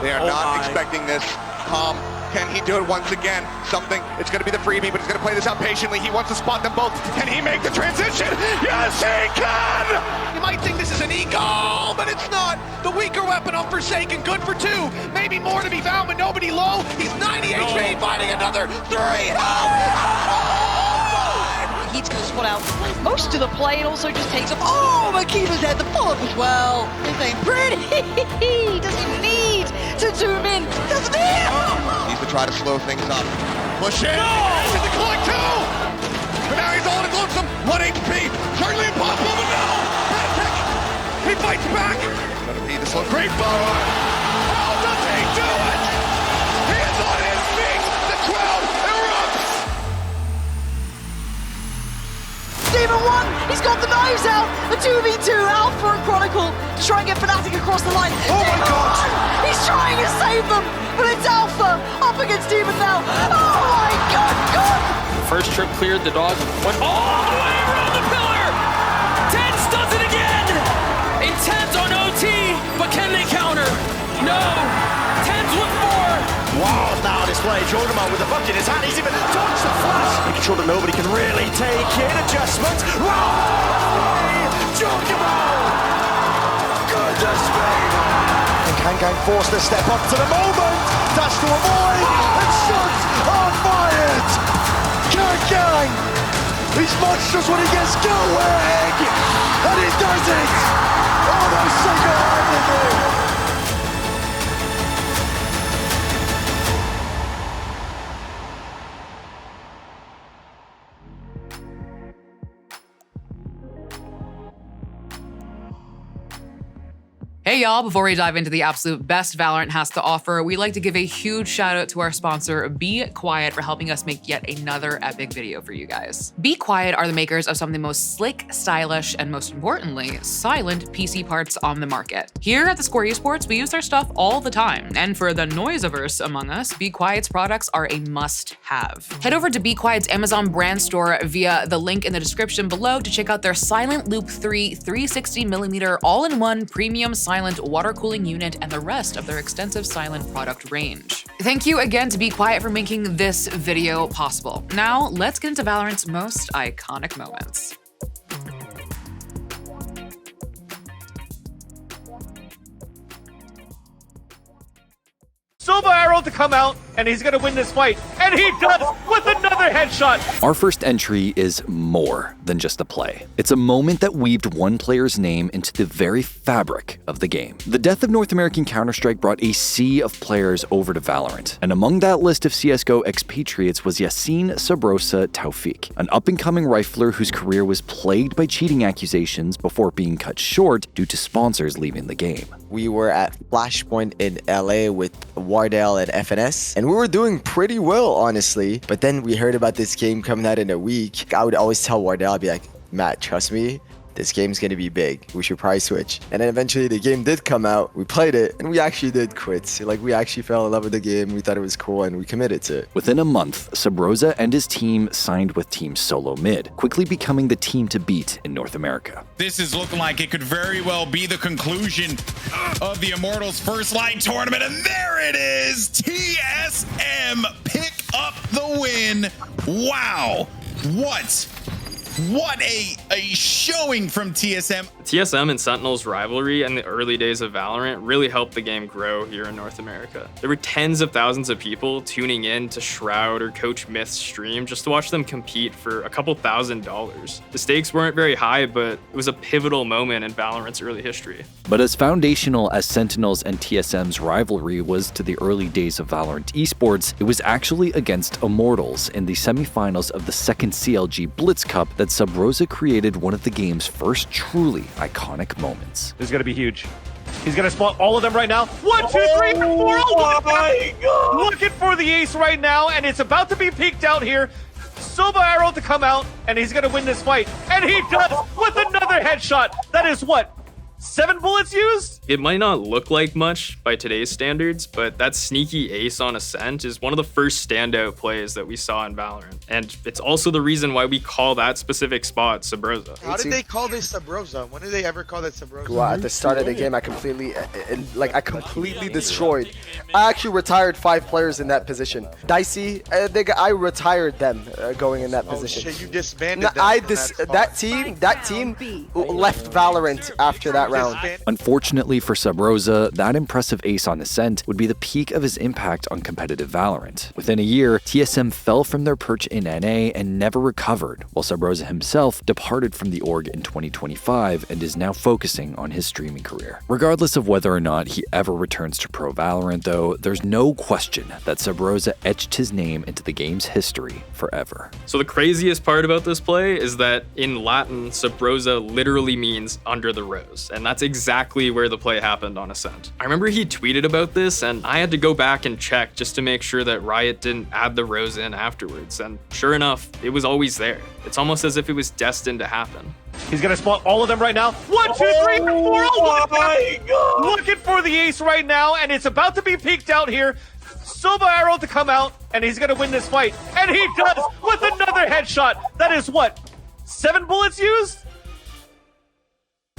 They are not expecting this. Can he do it once again? It's going to be the freebie, but he's going to play this out patiently. He wants to spot them both. Can he make the transition? Yes, he can! You might think this is an eagle, but it's not. The weaker weapon on Forsaken, good for 2. Maybe more to be found, but nobody low. He's 90 HP, finding another 3. He's going to spot out most of the play and also just takes up. Oh, Makiba's dead. The follow-up as well. This ain't pretty. Doesn't even need to zoom in. Doesn't he? Needs to try to slow things up. Push in. No! Is it collect 2? But now he's all in his lonesome. 1 HP. Certainly impossible, but no! He fights back. It's going to be the slow. Great forward. How does he do it? He is on his feet. The crowd erupts. Demon 1, he's got the knives out. The 2v2, Alpha and Chronicle to try and get Fnatic across the line. Oh my God! He's trying to save them, but it's Alpha up against Demon now. Oh my God! First trip cleared, the dog went all the way around the pillar. TenZ does it again. Intense on OT, but can they counter? No. TenZ with 4. Wow, now on display. Jordan with the bucket in his hand. He's even dodged the flash. Making sure that nobody can really take in. Adjustments. Right! Jordan! Goodness me! And Kangkang forced to step up to the moment. Dash to avoid. And shots are fired. Kangkang! He's monstrous when he gets going. And he does it. Almost single-handedly. Hey y'all, before we dive into the absolute best Valorant has to offer, we'd like to give a huge shout out to our sponsor, Be Quiet, for helping us make yet another epic video for you guys. Be Quiet are the makers of some of the most slick, stylish, and most importantly, silent PC parts on the market. Here at theScore Esports, we use their stuff all the time, and for the noise-averse among us, Be Quiet's products are a must-have. Head over to Be Quiet's Amazon brand store via the link in the description below to check out their Silent Loop 3 360mm all-in-one premium silent water cooling unit and the rest of their extensive silent product range. Thank you again to Be Quiet for making this video possible. Now, let's get into Valorant's most iconic moments. Silver arrow to come out, and he's gonna win this fight. And he does with another headshot. Our first entry is more than just a play. It's a moment that weaved one player's name into the very fabric of the game. The death of North American Counter-Strike brought a sea of players over to Valorant. And among that list of CSGO expatriates was Yassine Sabrosa Taufik, an up-and-coming rifler whose career was plagued by cheating accusations before being cut short due to sponsors leaving the game. We were at Flashpoint in LA with Wardell and FNS, and we were doing pretty well, honestly. But then we heard about this game coming out in a week. I would always tell Wardell, I'd be like, Matt, trust me, this game's gonna be big. We should probably switch. And then eventually the game did come out. We played it, and we actually did quit. Like, we actually fell in love with the game. We thought it was cool, and we committed to it. Within a month, Sabrosa and his team signed with Team Solo Mid, quickly becoming the team to beat in North America. This is looking like it could very well be the conclusion of the Immortals First Light tournament, and there it is! TSM pick up the win. Wow, what a showing from TSM. TSM and Sentinel's rivalry in the early days of Valorant really helped the game grow here in North America. There were tens of thousands of people tuning in to Shroud or Coach Myth's stream just to watch them compete for a couple $1,000s. The stakes weren't very high, but it was a pivotal moment in Valorant's early history. But as foundational as Sentinel's and TSM's rivalry was to the early days of Valorant esports, it was actually against Immortals in the semifinals of the second CLG Blitz Cup that Sabrosa created one of the game's first truly iconic moments. This is gonna be huge. He's gonna spot all of them right now. 1, 2, 3, 4. Oh my God! Looking for the ace right now, and it's about to be peeked out here. Silver arrow to come out, and he's gonna win this fight. And he does with another headshot. That is what? 7 bullets used? It might not look like much by today's standards, but that sneaky ace on Ascent is one of the first standout plays that we saw in Valorant. And it's also the reason why we call that specific spot Sabrosa. How did they call this Sabrosa? When did they ever call that Sabrosa? Well, at the start of the game, I completely destroyed. I actually retired 5 players in that position. Dicey, I retired them going in that position. Oh shit, you disbanded them that team left Valorant after that round. Unfortunately for Sabrosa, that impressive ace on Ascent would be the peak of his impact on competitive Valorant. Within a year, TSM fell from their perch in NA and never recovered, while Sabrosa himself departed from the org in 2025 and is now focusing on his streaming career. Regardless of whether or not he ever returns to Pro Valorant though, there's no question that Sabrosa etched his name into the game's history forever. So the craziest part about this play is that in Latin, Sabrosa literally means under the rose, and that's exactly where the play happened on Ascent. I remember he tweeted about this, and I had to go back and check just to make sure that Riot didn't add the rose in afterwards, and sure enough, it was always there. It's almost as if it was destined to happen. He's gonna spawn all of them right now. 1, 2, 3, 4. Oh my god! Looking for the ace right now, and it's about to be peeked out here. Silva arrow to come out, and he's gonna win this fight. And he does with another headshot. That is what? 7 bullets used?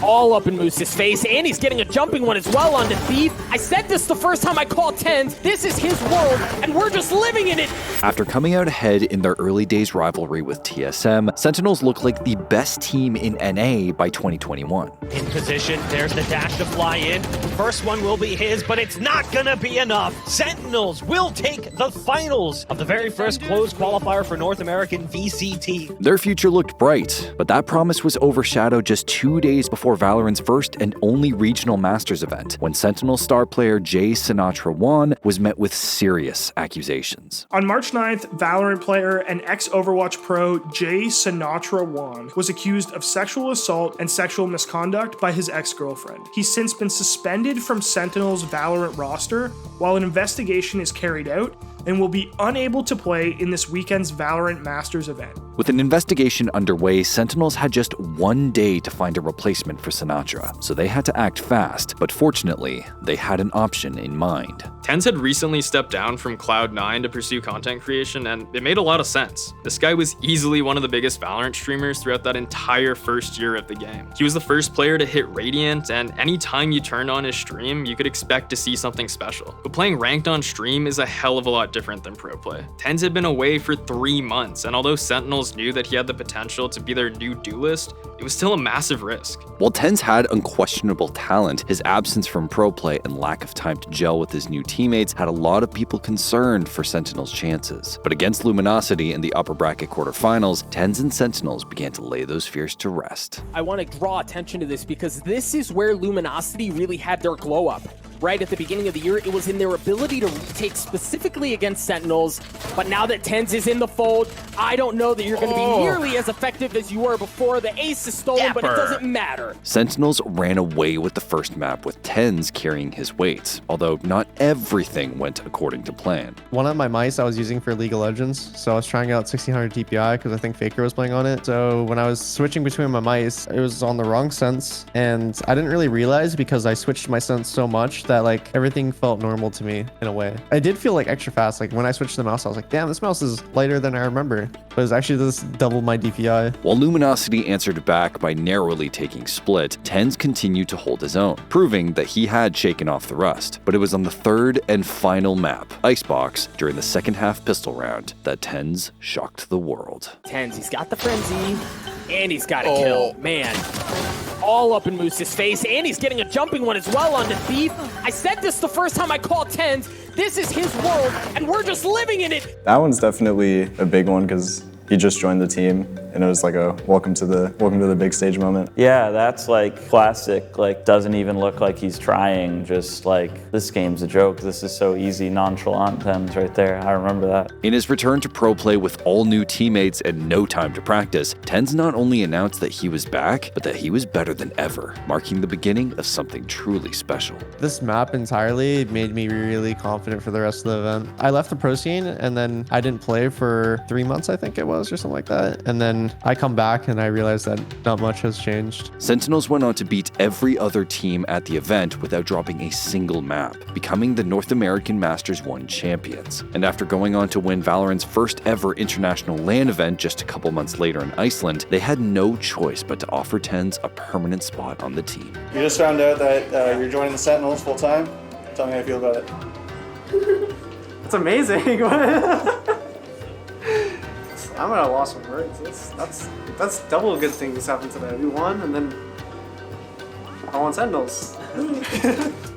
All up in Moose's face, and he's getting a jumping one as well on the Thief. I said this the first time I called TenZ. This is his world, and we're just living in it. After coming out ahead in their early days rivalry with TSM, Sentinels look like the best team in NA by 2021. In position, there's the dash to fly in. First one will be his, but it's not gonna be enough. Sentinels will take the finals of the very first closed qualifier for North American VCT. Their future looked bright, but that promise was overshadowed just 2 days before Valorant's first and only regional Masters event, when Sentinel star player Jay Sinatra 1 was met with serious accusations. On March 9th, Valorant player and ex-Overwatch pro Jay Sinatra 1 was accused of sexual assault and sexual misconduct by his ex-girlfriend. He's since been suspended from Sentinel's Valorant roster while an investigation is carried out and will be unable to play in this weekend's Valorant Masters event. With an investigation underway, Sentinels had just 1 day to find a replacement for Sinatra, so they had to act fast, but fortunately, they had an option in mind. TenZ had recently stepped down from Cloud9 to pursue content creation, and it made a lot of sense. This guy was easily one of the biggest Valorant streamers throughout that entire first year of the game. He was the first player to hit Radiant, and anytime you turned on his stream, you could expect to see something special. But playing ranked on stream is a hell of a lot different than pro play. TenZ had been away for 3 months, and although Sentinels knew that he had the potential to be their new duelist, it was still a massive risk. While TenZ had unquestionable talent, his absence from pro play and lack of time to gel with his new teammates had a lot of people concerned for Sentinels' chances. But against Luminosity in the upper bracket quarterfinals, TenZ and Sentinels began to lay those fears to rest. I want to draw attention to this because this is where Luminosity really had their glow up. Right at the beginning of the year, it was in their ability to retake specifically against Sentinels. But now that TenZ is in the fold, I don't know that you're going to be nearly as effective as you were before. The ace is stolen, but it doesn't matter. Sentinels ran away with the first map with TenZ carrying his weight, although not everything went according to plan. One of my mice I was using for League of Legends, so I was trying out 1600 DPI because I think Faker was playing on it. So when I was switching between my mice, it was on the wrong sense, and I didn't really realize because I switched my sense so much that like everything felt normal to me in a way. I did feel like extra fast. Like when I switched to the mouse, I was like, damn, this mouse is lighter than I remember. But it was actually just double my DPI. While Luminosity answered back by narrowly taking split, TenZ continued to hold his own, proving that he had shaken off the rust. But it was on the third and final map, Icebox, during the second half pistol round, that TenZ shocked the world. TenZ, he's got the frenzy, and he's got a kill. Man, all up in Moose's face, and he's getting a jumping one as well on the Thief. I said this the first time I called TenZ. This is his world, and we're just living in it. That one's definitely a big one because he just joined the team, and it was like a welcome to the big stage moment. Yeah, that's like classic, like doesn't even look like he's trying, just like this game's a joke, this is so easy, nonchalant TenZ right there. I remember that. In his return to pro play with all new teammates and no time to practice, TenZ not only announced that he was back, but that he was better than ever, marking the beginning of something truly special. This map entirely made me really confident for the rest of the event. I left the pro scene and then I didn't play for 3 months, I think it was. was or something like that. And then I come back and I realize that not much has changed. Sentinels went on to beat every other team at the event without dropping a single map, becoming the North American Masters 1 champions. And after going on to win Valorant's first ever international LAN event just a couple months later in Iceland, they had no choice but to offer TenZ a permanent spot on the team. You just found out that you're joining the Sentinels full time. Tell me how you feel about it. It's amazing. I'm at a loss for words. That's double good things happened today. We won, and then I won Sentinels.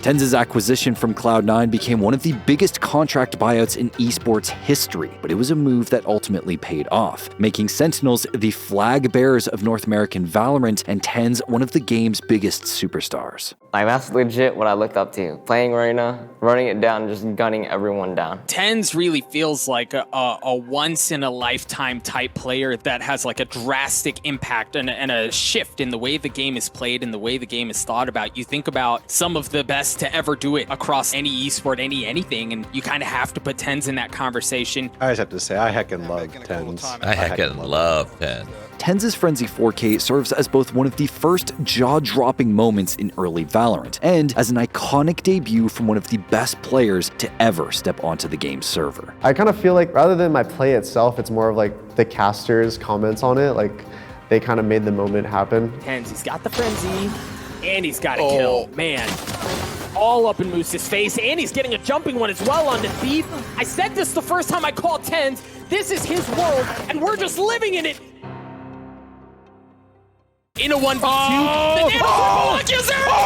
TenZ's acquisition from Cloud9 became one of the biggest contract buyouts in esports history, but it was a move that ultimately paid off, making Sentinels the flag bearers of North American Valorant and TenZ one of the game's biggest superstars. Like, that's legit what I looked up to. Playing Arena, running it down, just gunning everyone down. TenZ really feels like a once-in-a-lifetime type player that has like a drastic impact and a shift in the way the game is played and the way the game is thought about. You think about some of the best to ever do it across any esport, anything, and you kind of have to put TenZ in that conversation. I just have to say, I heckin' love TenZ. I heckin' love TenZ. TenZ's Frenzy 4K serves as both one of the first jaw-dropping moments in early Valorant, and as an iconic debut from one of the best players to ever step onto the game's server. I kind of feel like rather than my play itself, it's more of like the casters' comments on it. Like they kind of made the moment happen. TenZ, he's got the Frenzy, and he's got a kill. Man, all up in Moose's face, and he's getting a jumping one as well on the beat. I said this the first time I called TenZ. This is his world, and we're just living in it. In a 1v2. Oh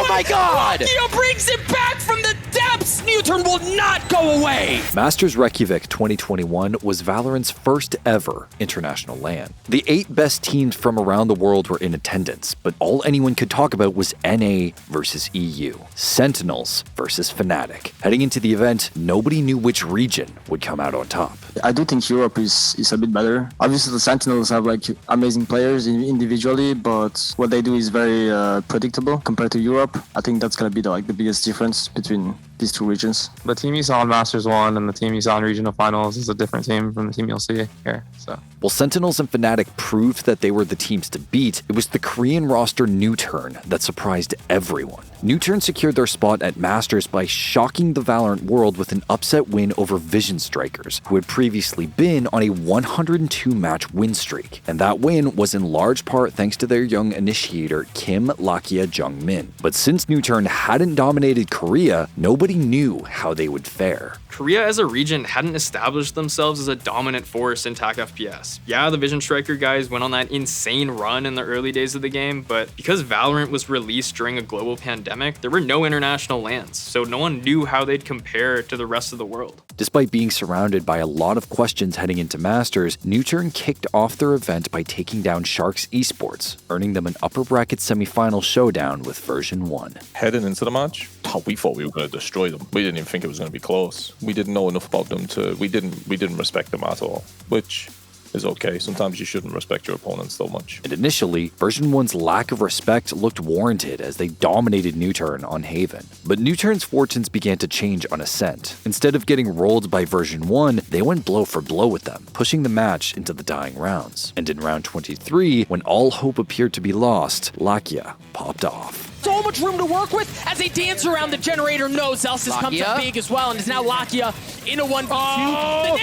my god! Lakia brings it back from the depths. Newturn will not go away. Masters Reykjavík 2021 was Valorant's first ever international LAN. The 8 best teams from around the world were in attendance, but all anyone could talk about was NA versus EU, Sentinels versus Fnatic. Heading into the event, nobody knew which region would come out on top. I do think Europe is a bit better. Obviously, the Sentinels have like amazing players individually, but what they do is very predictable compared to Europe. I think that's going to be the biggest difference between these two regions. The team you saw in Masters 1 and the team you saw in regional finals is a different team from the team you'll see here. So, while Sentinels and Fnatic proved that they were the teams to beat, it was the Korean roster Newturn that surprised everyone. Newturn secured their spot at Masters by shocking the Valorant world with an upset win over Vision Strikers, who had previously been on a 102-match win streak. And that win was in large part thanks to their young initiator, Kim Lakia Jungmin. But since Newturn hadn't dominated Korea, nobody knew how they would fare. Korea as a region hadn't established themselves as a dominant force in TAC FPS. Yeah, the Vision Striker guys went on that insane run in the early days of the game, but because Valorant was released during a global pandemic, there were no international LANs, so no one knew how they'd compare to the rest of the world. Despite being surrounded by a lot of questions heading into Masters, Newturn kicked off their event by taking down Sharks Esports, earning them an upper bracket semifinal showdown with version 1. Heading into the match, we thought we were going to destroy them. We didn't even think it was going to be close. We didn't know enough about them we didn't respect them at all, which is okay. Sometimes you shouldn't respect your opponents so much. And initially, version 1's lack of respect looked warranted as they dominated Newturn on Haven. But Newturn's fortunes began to change on Ascent. Instead of getting rolled by version 1, they went blow for blow with them, pushing the match into the dying rounds. And in round 23, when all hope appeared to be lost, Lakia popped off. So much room to work with as they dance around the generator. No, Zelsis comes up big as well and is now Lakia in a 1v2. Oh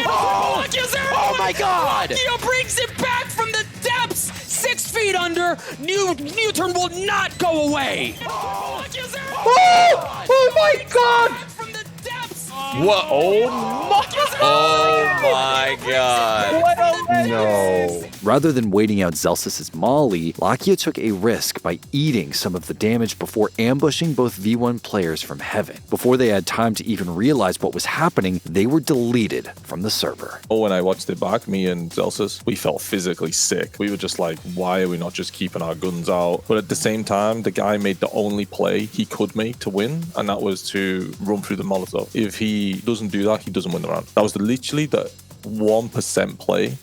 my god! Lakia brings it back from the depths. 6 feet under. Newturn will not go away. Oh my god! What? Oh my god. No. Rather than waiting out Zelsis' Molly, Lakia took a risk by eating some of the damage before ambushing both V1 players from Heaven. Before they had time to even realize what was happening, they were deleted from the server. When I watched it back, me and Zelsis, we felt physically sick. We were just like, why are we not just keeping our guns out? But at the same time, the guy made the only play he could make to win, and that was to run through the Molotov. If he doesn't do that, he doesn't win the round. That was literally the 1% play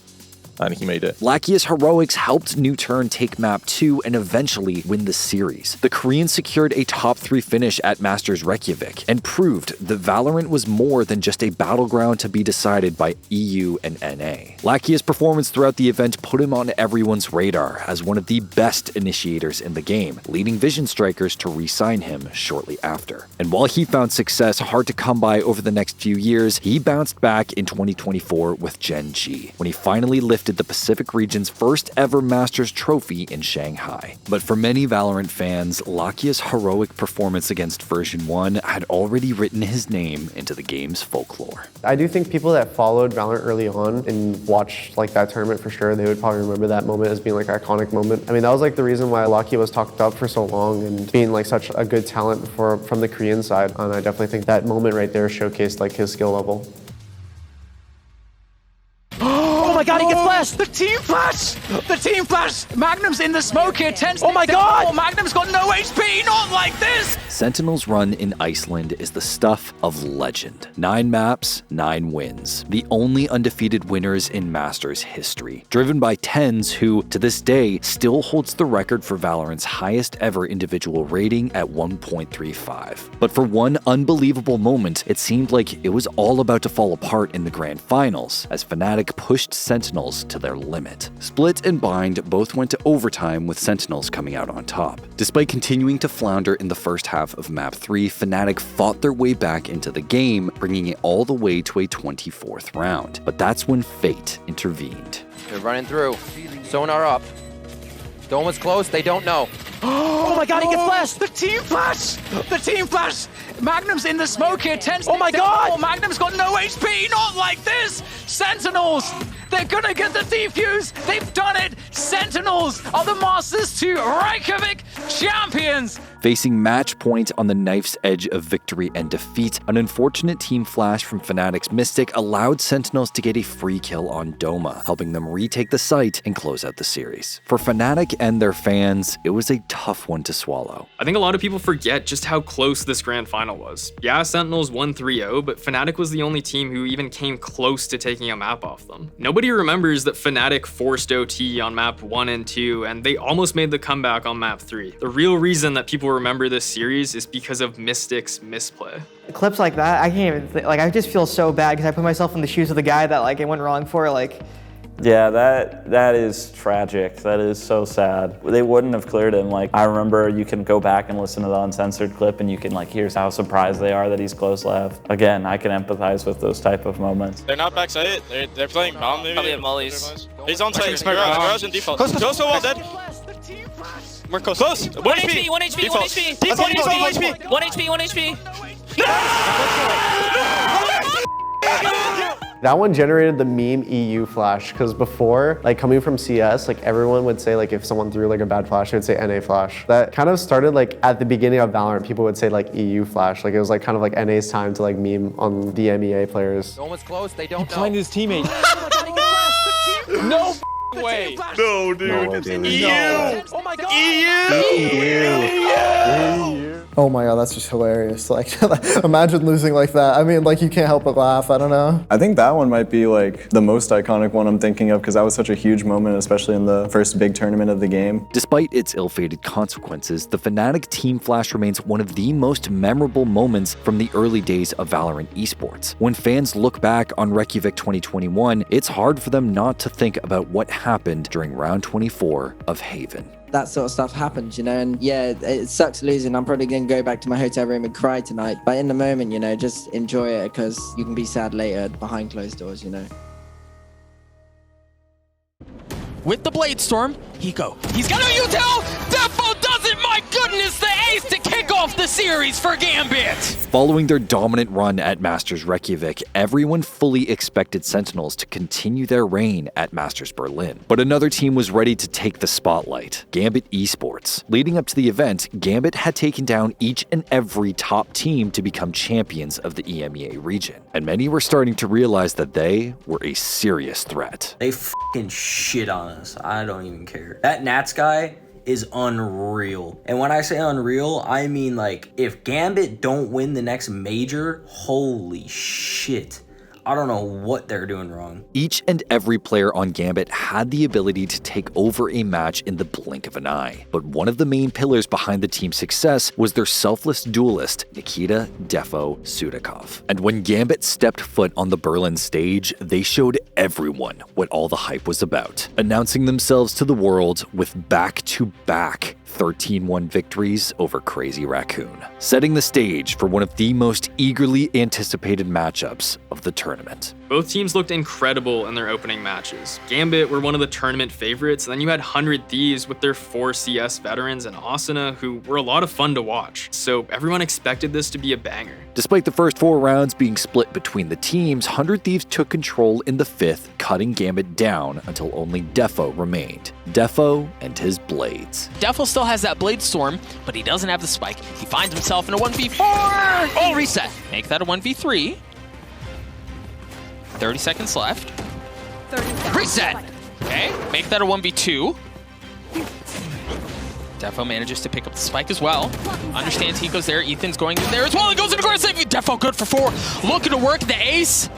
and he made it. Lakia's heroics helped New Turn take map 2 and eventually win the series. The Koreans secured a top 3 finish at Masters Reykjavík and proved that Valorant was more than just a battleground to be decided by EU and NA. Lakia's performance throughout the event put him on everyone's radar as one of the best initiators in the game, leading Vision Strikers to re-sign him shortly after. And while he found success hard to come by over the next few years, he bounced back in 2024 with Gen G, when he finally lifted the Pacific region's first ever Masters trophy in Shanghai. But for many Valorant fans, Lakia's heroic performance against version 1 had already written his name into the game's folklore. I do think people that followed Valorant early on and watched like that tournament for sure, they would probably remember that moment as being like an iconic moment. I mean, that was like the reason why Lakia was talked up for so long and being like such a good talent from the Korean side. And I definitely think that moment right there showcased like his skill level. Oh my god, he gets flashed! The team flash! The team flash! Magnum's in the smoke here, TenZ. Oh my god! Magnum's got no HP, not like this! Sentinel's run in Iceland is the stuff of legend. 9 maps, 9 wins. The only undefeated winners in Masters history. Driven by TenZ, who, to this day, still holds the record for Valorant's highest ever individual rating at 1.35. But for one unbelievable moment, it seemed like it was all about to fall apart in the grand finals, as Fnatic pushed Sentinels to their limit. Split and Bind both went to overtime with Sentinels coming out on top. Despite continuing to flounder in the first half of map 3, Fnatic fought their way back into the game, bringing it all the way to a 24th round. But that's when fate intervened. They're running through. Sonar up. Dome was close, they don't know. Oh my god, he gets flashed! The team flash! The team flash! Magnum's in the smoke here, TenZ. Oh my god! Magnum's got no HP, not like this! Sentinels! They're gonna get the defuse! They've done it! Sentinels are the Masters 2 Reykjavík champions! Facing match point on the knife's edge of victory and defeat, an unfortunate team flash from Fnatic's Mystic allowed Sentinels to get a free kill on Doma, helping them retake the site and close out the series. For Fnatic and their fans, it was a tough one to swallow. I think a lot of people forget just how close this grand final was. Yeah, Sentinels won 3-0, but Fnatic was the only team who even came close to taking a map off them. Nobody remembers that Fnatic forced OT on map 1 and 2, and they almost made the comeback on map 3. The real reason that people remember this series is because of Mystic's misplay. Clips like that, I can't even like, I just feel so bad because I put myself in the shoes of the guy that like it went wrong for, like. Yeah, that is tragic. That is so sad. They wouldn't have cleared him. Like, I remember you can go back and listen to the uncensored clip and you can like hear how surprised they are that he's close left. Again, I can empathize with those type of moments. They're not backside. They're playing bomb maybe. Probably have mollies. He's on site. Garage and default. Close to wall, dead. We're close. 1 HP, 1 HP, default. 1 HP. Default, 1 HP. 1 HP, 1 HP. That one generated the meme EU flash, because before, like coming from CS, like everyone would say like if someone threw like a bad flash, they would say NA flash. That kind of started like at the beginning of Valorant, people would say like EU flash. Like it was like kind of like NA's time to like meme on the MEA players. Dome was close, they don't know. Playing his teammate. No way. No, dude. No, It's dude. EU. Oh my god! EU. Oh my god, that's just hilarious. Like, imagine losing like that. I mean, like, you can't help but laugh. I don't know. I think that one might be like the most iconic one I'm thinking of because that was such a huge moment, especially in the first big tournament of the game. Despite its ill-fated consequences, the Fnatic Team Flash remains one of the most memorable moments from the early days of Valorant esports. When fans look back on Reykjavík 2021, it's hard for them not to think about what happened during round 24 of Haven. That sort of stuff happens, you know, and yeah, it sucks losing. I'm probably going to go back to my hotel room and cry tonight. But in the moment, you know, just enjoy it because you can be sad later behind closed doors, you know. With the Bladestorm, Hiko. He's got a util! Defo does it! My goodness, the ace to kick off the series for Gambit! Following their dominant run at Masters Reykjavík, everyone fully expected Sentinels to continue their reign at Masters Berlin. But another team was ready to take the spotlight, Gambit Esports. Leading up to the event, Gambit had taken down each and every top team to become champions of the EMEA region. And many were starting to realize that they were a serious threat. They f***ing shit on us. I don't even care. That Nats guy is unreal. And when I say unreal, I mean like if Gambit don't win the next major, holy shit. I don't know what they're doing wrong. Each and every player on Gambit had the ability to take over a match in the blink of an eye. But one of the main pillars behind the team's success was their selfless duelist, Nikita Defo Sudakov. And when Gambit stepped foot on the Berlin stage, they showed everyone what all the hype was about, announcing themselves to the world with back-to-back 13-1 victories over Crazy Raccoon, setting the stage for one of the most eagerly anticipated matchups of the tournament. Both teams looked incredible in their opening matches. Gambit were one of the tournament favorites, and then you had 100 Thieves with their 4 CS veterans and Asuna, who were a lot of fun to watch. So everyone expected this to be a banger. Despite the first 4 rounds being split between the teams, 100 Thieves took control in the 5th, cutting Gambit down until only Defo remained. Defo and his blades. Defo still has that Bladestorm, but he doesn't have the spike. He finds himself in a 1v4! Oh, reset! Make that a 1v3. 30 seconds left. Reset! Okay, make that a 1v2. Defo manages to pick up the spike as well. Understands Hiko's there, Ethan's going in there as well, and goes in aggressive! Defo good for 4. Looking to work the ace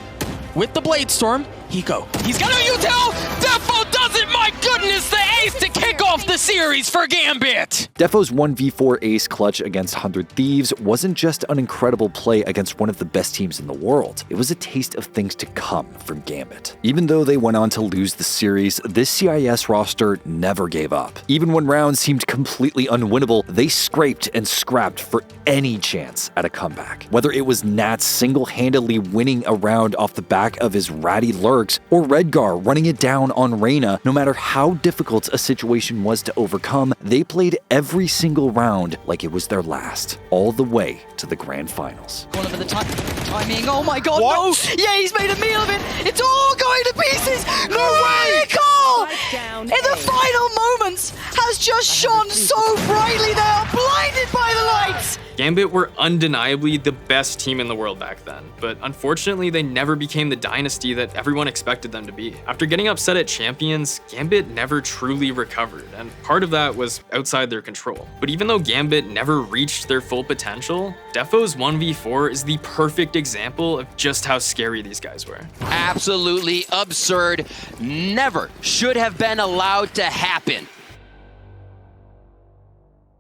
with the Bladestorm. Hiko, he's got a util! Defo does it! My goodness, the ace to kick off the series for Gambit! Defo's 1v4 ace clutch against 100 Thieves wasn't just an incredible play against one of the best teams in the world. It was a taste of things to come from Gambit. Even though they went on to lose the series, this CIS roster never gave up. Even when rounds seemed completely unwinnable, they scraped and scrapped for any chance at a comeback. Whether it was Nats single-handedly winning a round off the back of his ratty lurks, or Redgar running it down on Reyna, no matter how difficult a situation was to overcome, they played every single round like it was their last, all the way to the grand finals. All over the timing, oh my god, no! Yeah, he's made a meal of it! It's all going to pieces! No way! Nicole! In the final moments, has just shone so brightly, they are blinded by the lights! Gambit were undeniably the best team in the world back then, but unfortunately they never became the dynasty that everyone expected them to be. After getting upset at champions, Gambit never truly recovered, and part of that was outside their control. But even though Gambit never reached their full potential, Defo's 1v4 is the perfect example of just how scary these guys were. Absolutely absurd. Never should have been allowed to happen.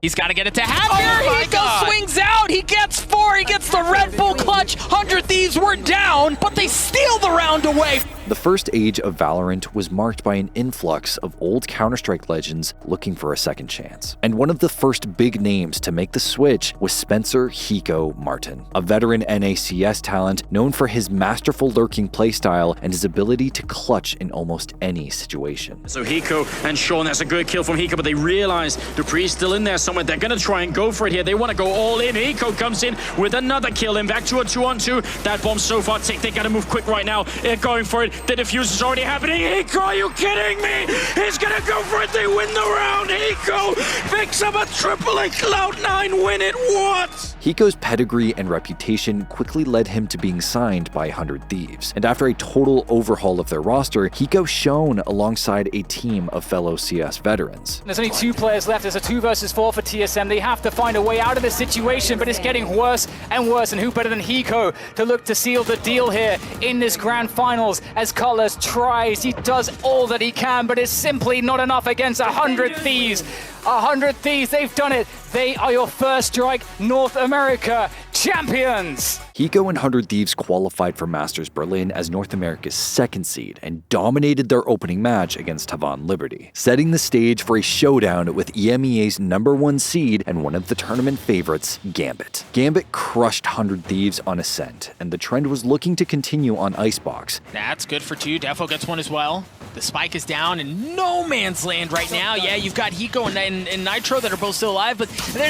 He's got to get it to happen. Oh, Hiko swings out. He gets 4. He gets the Red Bull clutch. 100 Thieves were down, but they steal the round away. The first age of Valorant was marked by an influx of old Counter-Strike legends looking for a second chance. And one of the first big names to make the switch was Spencer Hiko Martin, a veteran NACS talent known for his masterful lurking playstyle and his ability to clutch in almost any situation. So Hiko and Sean, that's a good kill from Hiko, but they realize Dupree's still in there somewhere. They're going to try and go for it here. They want to go all in. Hiko comes in with another kill, and back to a 2-on-2. That bomb's so far ticked. They got to move quick right now. They're going for it. The defuse is already happening. Hiko, are you kidding me? He's going to go for it. They win the round. Hiko picks up a triple and Cloud9 win it. What? Hiko's pedigree and reputation quickly led him to being signed by 100 Thieves. And after a total overhaul of their roster, Hiko shone alongside a team of fellow CS veterans. There's only 2 players left. There's a 2 versus 4 for TSM. They have to find a way out of this situation, but it's getting worse and worse. And who better than Hiko to look to seal the deal here in this grand finals as Colors tries. He does all that he can, but it's simply not enough against 100 Thieves. 100 Thieves, they've done it. They are your first strike North America champions. Hiko and 100 Thieves qualified for Masters Berlin as North America's 2nd seed and dominated their opening match against Tavan Liberty, setting the stage for a showdown with EMEA's #1 seed and one of the tournament favorites, Gambit. Gambit crushed 100 Thieves on Ascent, and the trend was looking to continue on Icebox. That's good for 2. Defo gets 1 as well. The spike is down in no man's land right now. Yeah, you've got Hiko and Nitro that are both still alive, but they're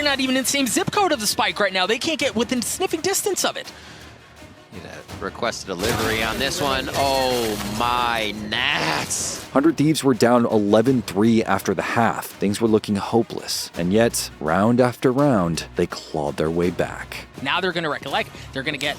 not even in the same zip code of the spike right now. They can't get within sniffing distance of it. Request a delivery on this one. Oh my Nats. 100 Thieves were down 11-3 after the half. Things were looking hopeless. And yet, round after round, they clawed their way back. Now they're going to recollect. They're going to get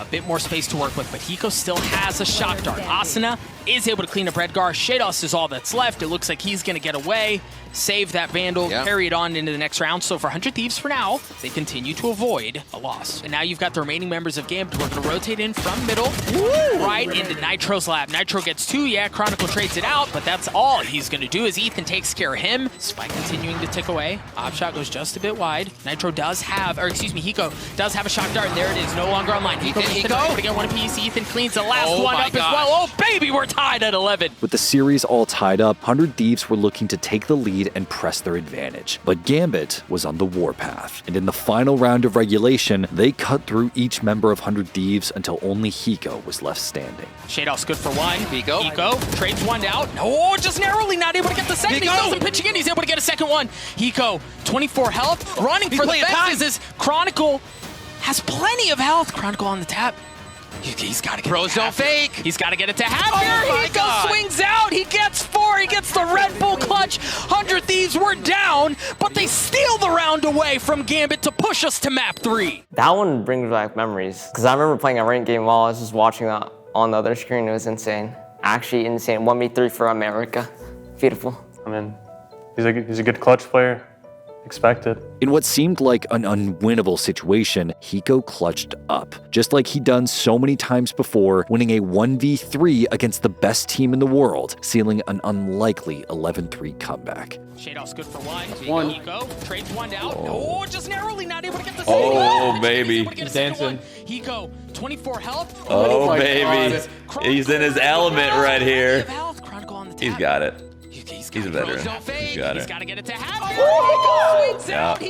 a bit more space to work with, but Hiko still has a shock dart. Asuna is able to clean up Redgar. Shados is all that's left. It looks like he's going to get away, save that Vandal, carry it on into the next round. So for 100 Thieves for now, they continue to avoid a loss. And now you've got the remaining members of Gambit who are going to rotate in from middle, right into Nitro's lab. Nitro gets 2, Chronicle trades it out, but that's all he's going to do as Ethan takes care of him. Spike continuing to tick away. Opshot goes just a bit wide. Nitro does have, or excuse me, Hiko does have a shock dart, and there it is, no longer online. Hiko to get one apiece. Ethan cleans the last one up as well. Oh, baby, we're tied at 11. With the series all tied up, 100 Thieves were looking to take the lead and press their advantage. But Gambit was on the warpath, and in the final round of regulation, they cut through each member of 100 Thieves until only Hiko was left standing. Shadows good for one. Hiko trades one out. No, just narrowly not able to get the second. He doesn't pitch again. He's able to get a second one. Hiko, 24 health, running for the fences as Chronicle has plenty of health. Chronicle on the tap. He's got to get Pros don't fake. He's got to get it to Happier. Hiko swings out. He gets 4. He gets the Red Bull clutch. 100 Thieves were down, but they steal the round away from Gambit to push us to map 3. That one brings back memories because I remember playing a ranked game while I was just watching that on the other screen. It was insane. Actually insane. 1v3 for America. Beautiful. I mean, he's a good clutch player. Expected. In what seemed like an unwinnable situation, Hiko clutched up, just like he'd done so many times before, winning a 1v3 against the best team in the world, sealing an unlikely 11-3 comeback. Shadows good for one. Hiko trades one out. Oh, just narrowly not able to get the second. Oh, baby. He's dancing. Hiko, 24 health. Oh, baby. He's in his element right here. He's got it. He's a veteran. He's got it. He's got to get it to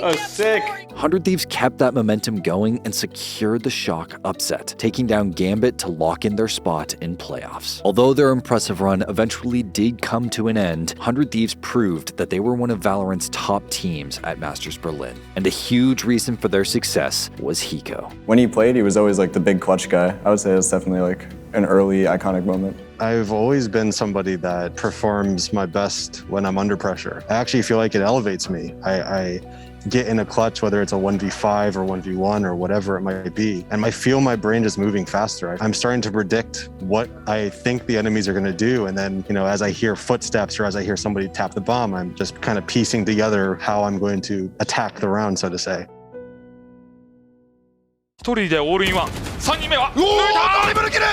Oh, sick. 100 Thieves kept that momentum going and secured the shock upset, taking down Gambit to lock in their spot in playoffs. Although their impressive run eventually did come to an end, 100 Thieves proved that they were one of Valorant's top teams at Masters Berlin. And a huge reason for their success was Hiko. When he played, he was always like the big clutch guy. I would say it's definitely like an early iconic moment. I've always been somebody that performs my best when I'm under pressure. I actually feel like it elevates me. I get in a clutch, whether it's a 1v5 or 1v1 or whatever it might be, and I feel my brain just moving faster. I'm starting to predict what I think the enemies are going to do, and then, you know, as I hear footsteps or as I hear somebody tap the bomb, I'm just kind of piecing together how I'm going to attack the round, so to say. 1人でオールインワン。3人目は。ドリブル切る。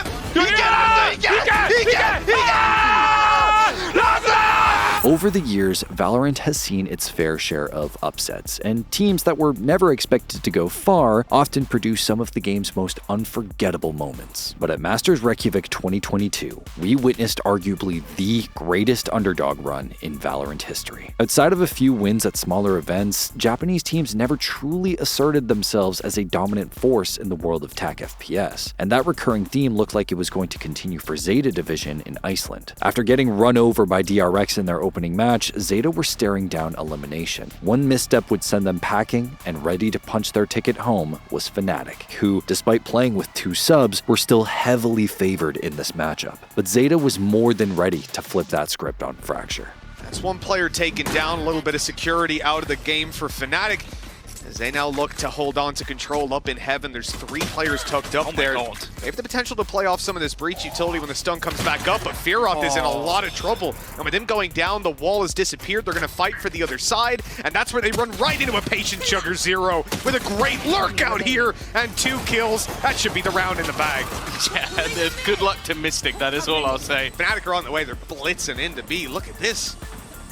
Over the years, Valorant has seen its fair share of upsets, and teams that were never expected to go far often produce some of the game's most unforgettable moments. But at Masters Reykjavík 2022, we witnessed arguably the greatest underdog run in Valorant history. Outside of a few wins at smaller events, Japanese teams never truly asserted themselves as a dominant force in the world of TAC FPS, and that recurring theme looked like it was going to continue for Zeta Division in Iceland. After getting run over by DRX in their opening match, Zeta were staring down elimination. One misstep would send them packing, and ready to punch their ticket home was Fnatic, who, despite playing with 2 subs, were still heavily favored in this matchup. But Zeta was more than ready to flip that script on Fracture. That's one player taken down, a little bit of security out of the game for Fnatic, as they now look to hold on to control up in heaven. There's 3 players tucked up there. They have the potential to play off some of this breach utility when the stun comes back up, but Fearoth is in a lot of trouble. And with him going down, the wall has disappeared. They're going to fight for the other side, and that's where they run right into a Patient Sugar Zero with a great lurk out here and 2 kills. That should be the round in the bag. Yeah, good luck to Mystic, that is all I'll say. Fnatic are on the way. They're blitzing into B. Look at this.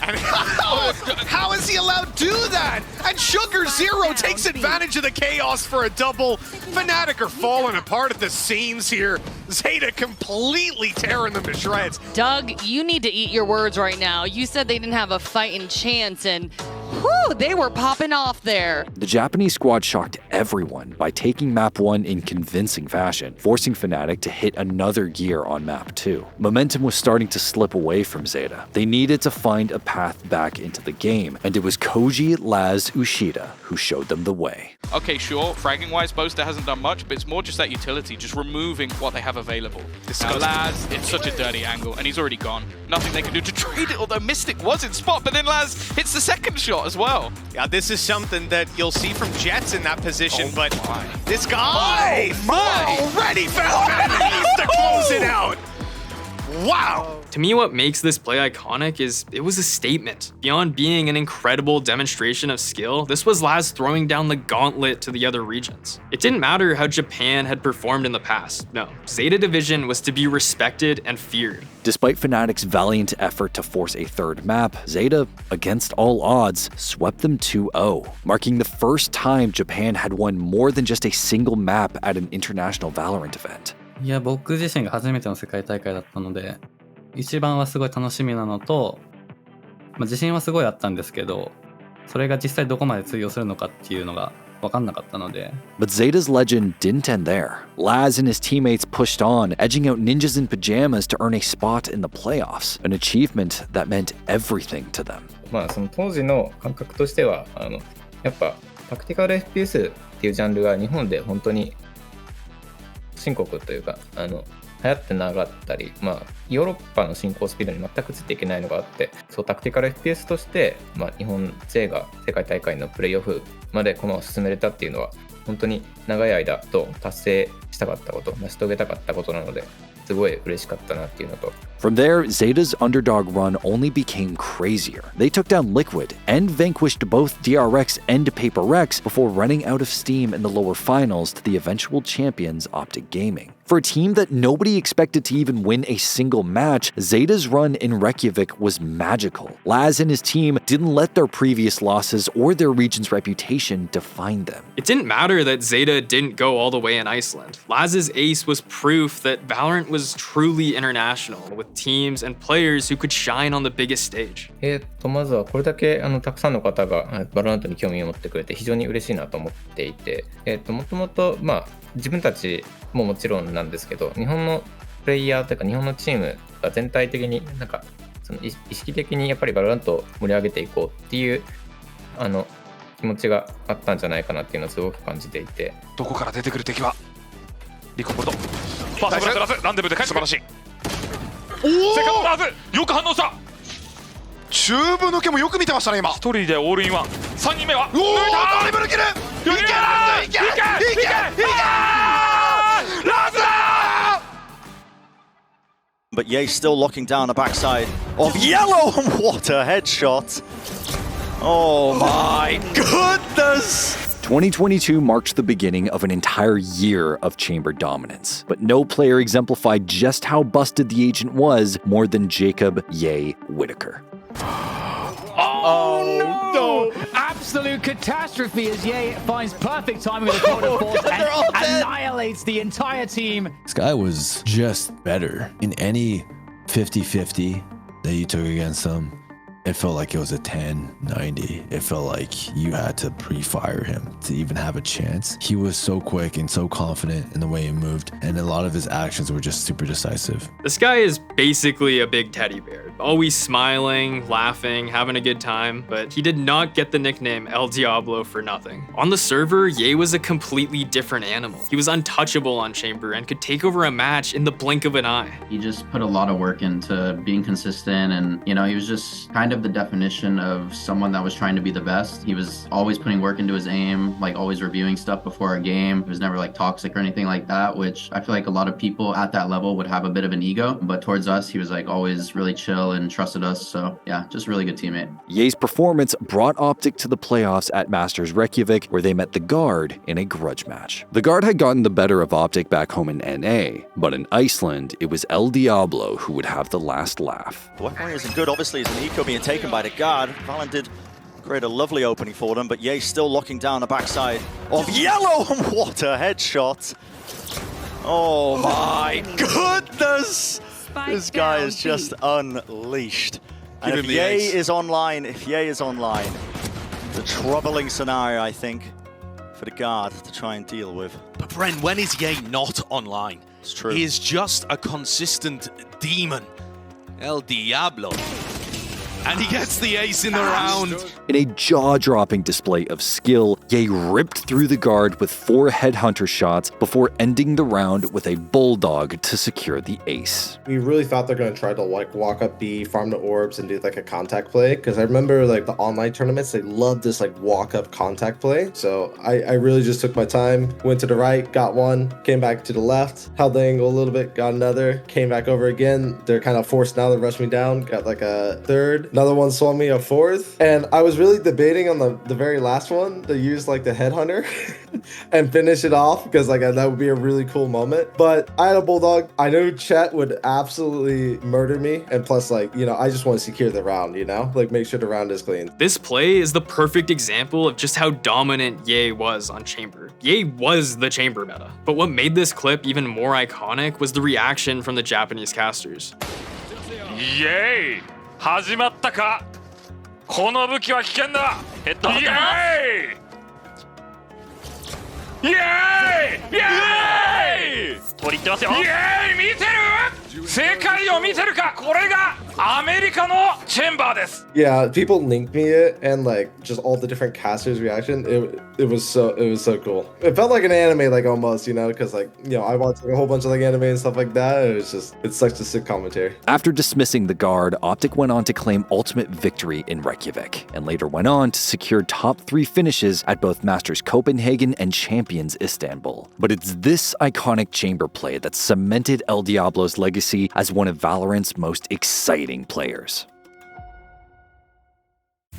And how is he allowed to do that? And Sugar Zero takes advantage of the chaos for a double. Fnatic are falling apart at the seams here. Zeta completely tearing them to shreds. Doug, you need to eat your words right now. You said they didn't have a fighting chance, and whew, they were popping off there. The Japanese squad shocked everyone by taking map 1 in convincing fashion, forcing Fnatic to hit another gear on map 2. Momentum was starting to slip away from Zeta. They needed to find a path back into the game, and it was Koji, Laz, Ushida who showed them the way. Okay, sure, fragging-wise, Boaster hasn't done much, but it's more just that utility, just removing what they have available. Now, Laz, it's such a dirty angle, and he's already gone. Nothing they can do to trade it, although Mystic was in spot, but then Laz hits the second shot as well. Yeah, this is something that you'll see from Jets in that position, but this guy already found enemies to close it out. Wow! To me, what makes this play iconic is it was a statement. Beyond being an incredible demonstration of skill, this was Laz throwing down the gauntlet to the other regions. It didn't matter how Japan had performed in the past. No, Zeta Division was to be respected and feared. Despite Fnatic's valiant effort to force a third map, Zeta, against all odds, swept them 2-0, marking the first time Japan had won more than just a single map at an international Valorant event. いや、僕自身が初めての世界大会だったので、一番はすごい楽しみなのと、自信はすごいあったんですけど、それが実際どこまで通用するのかっていうのが分かんなかったので。But Zeta's legend didn't end there. Laz and his teammates pushed on, edging out ninjas in pajamas to earn a spot in the playoffs, an achievement that meant everything to them. その当時の感覚としては、やっぱタクティカル FPS っていうジャンルが日本で本当に深刻というか流行ってなかったり、ヨーロッパの進行スピードに全くついていけないのがあって、そうタクティカル FPS として、日本勢が世界大会のプレーオフまで駒を進めれたっていうのは本当に長い間と達成したかったこと、成し遂げたかったことなので、すごい嬉しかったなっていうのと。From there, Zeta's underdog run only became crazier. They took down Liquid and vanquished both DRX and PaperX before running out of steam in the lower finals to the eventual champions Optic Gaming. For a team that nobody expected to even win a single match, Zeta's run in Reykjavík was magical. Laz and his team didn't let their previous losses or their region's reputation define them. It didn't matter that Zeta didn't go all the way in Iceland. Laz's ace was proof that Valorant was truly international, with teams and players who could shine on the biggest stage. まずはこれだけたくさんの方がバロラントに興味を持ってくれて非常に嬉しいなと思っていて、もともと自分たちももちろんなんですけど、日本のプレイヤーというか日本のチームが全体的にその意識的にやっぱりバロラントを盛り上げていこうっていう気持ちがあったんじゃないかなっていうのをすごく感じていて。どこから出てくる敵はリコボルト。ファーストブレイクラズランデブーで帰ってくる。素晴らしい。セカンドラズよく反応した。チューブ抜けもよく見てましたね今。一人でオールインワン。3人目は抜いた。ドリブルキル。いけラズBut Ye still locking down the backside of Yellow. What a headshot. Oh my goodness. 2022 marked the beginning of an entire year of chamber dominance, but no player exemplified just how busted the agent was more than Jacob Ye Whitaker. Oh no! Absolute catastrophe as Ye finds perfect timing with the quarter force and annihilates the entire team. This guy was just better in any 50-50 that you took against him. It felt like it was a 10-90. It felt like you had to pre-fire him to even have a chance. He was so quick and so confident in the way he moved, and a lot of his actions were just super decisive. This guy is basically a big teddy bear, always smiling, laughing, having a good time, but he did not get the nickname El Diablo for nothing. On the server, Ye was a completely different animal. He was untouchable on Chamber and could take over a match in the blink of an eye. He just put a lot of work into being consistent, and he was just kind of the definition of someone that was trying to be the best. He was always putting work into his aim, like always reviewing stuff before a game. He was never like toxic or anything like that, which I feel like a lot of people at that level would have a bit of an ego, but towards us, he was like always really chill and trusted us. So yeah, just really good teammate. Ye's performance brought Optic to the playoffs at Masters Reykjavik, where they met the Guard in a grudge match. The Guard had gotten the better of Optic back home in NA, but in Iceland, it was El Diablo who would have the last laugh. The weaponry isn't good, obviously, as an Hiko being taken by the Guard. Valen did create a lovely opening for them, but Ye still locking down the backside of Yellow. What a headshot. Oh my goodness. This guy is just unleashed. And if Ye is online, the troubling scenario, I think, for the Guard to try and deal with. But Bren, when is Ye not online? It's true. He is just a consistent demon. El Diablo. And he gets the ace in the round. In a jaw-dropping display of skill, Ye ripped through the guard with 4 headhunter shots before ending the round with a bulldog to secure the ace. We really thought they're going to try to like walk up B, farm the orbs, and do like a contact play. Because I remember like the online tournaments, they love this like walk up contact play. So I really just took my time, went to the right, got one, came back to the left, held the angle a little bit, got another, came back over again. They're kind of forced now to rush me down, got like a third. Another one saw me a fourth. And I was really debating on the very last one to use like the headhunter and finish it off because like that would be a really cool moment. But I had a bulldog. I knew Chet would absolutely murder me. And plus like, you know, I just want to secure the round, you know, like make sure the round is clean. This play is the perfect example of just how dominant Ye was on Chamber. Ye was the Chamber meta. But what made this clip even more iconic was the reaction from the Japanese casters. Yay! 始まったか。この武器は危険だ。ヘッドイエーイ！イエーイ！イエーイ！取り入ってますよ。イエーイ！見てる？世界を見てるか？これがアメリカのチェンバーです。Yeah, people linked me it and like just all the different casters' reaction. It was so cool. It felt like an anime, like almost, you know, because like, you know, I watched like, a whole bunch of like anime and stuff like that. It's such a sick commentary. After dismissing the guard, Optic went on to claim ultimate victory in Reykjavik, and later went on to secure top 3 finishes at both Masters Copenhagen and Champions Istanbul. But it's this iconic chamber play that cemented El Diablo's legacy as one of Valorant's most exciting players.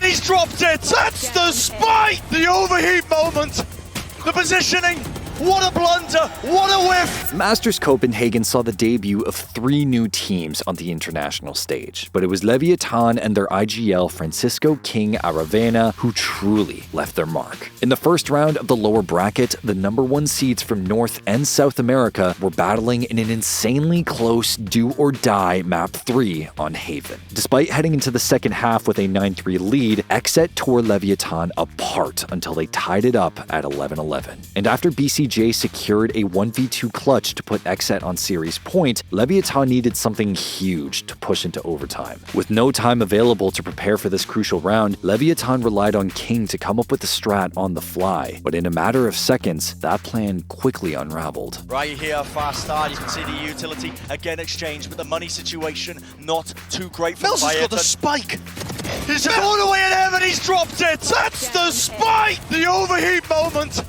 He's dropped it! That's the spike! The overheat moment! The positioning! What a blunder! What a whiff! Masters Copenhagen saw the debut of 3 new teams on the international stage, but it was Leviathan and their IGL Francisco King Aravena who truly left their mark. In the first round of the lower bracket, the #1 seeds from North and South America were battling in an insanely close do-or-die map 3 on Haven. Despite heading into the second half with a 9-3 lead, Exet tore Leviathan apart until they tied it up at 11-11. And after BCJ secured a 1v2 clutch to put Exet on series point, Leviathan needed something huge to push into overtime. With no time available to prepare for this crucial round, Leviathan relied on King to come up with the strat on the fly, but in a matter of seconds, that plan quickly unraveled. Right here, fast start, you can see the utility again exchanged, but the money situation not too great for Mel's got the spike! He's all the way in heaven, he's dropped it! That's the spike! The overheat moment!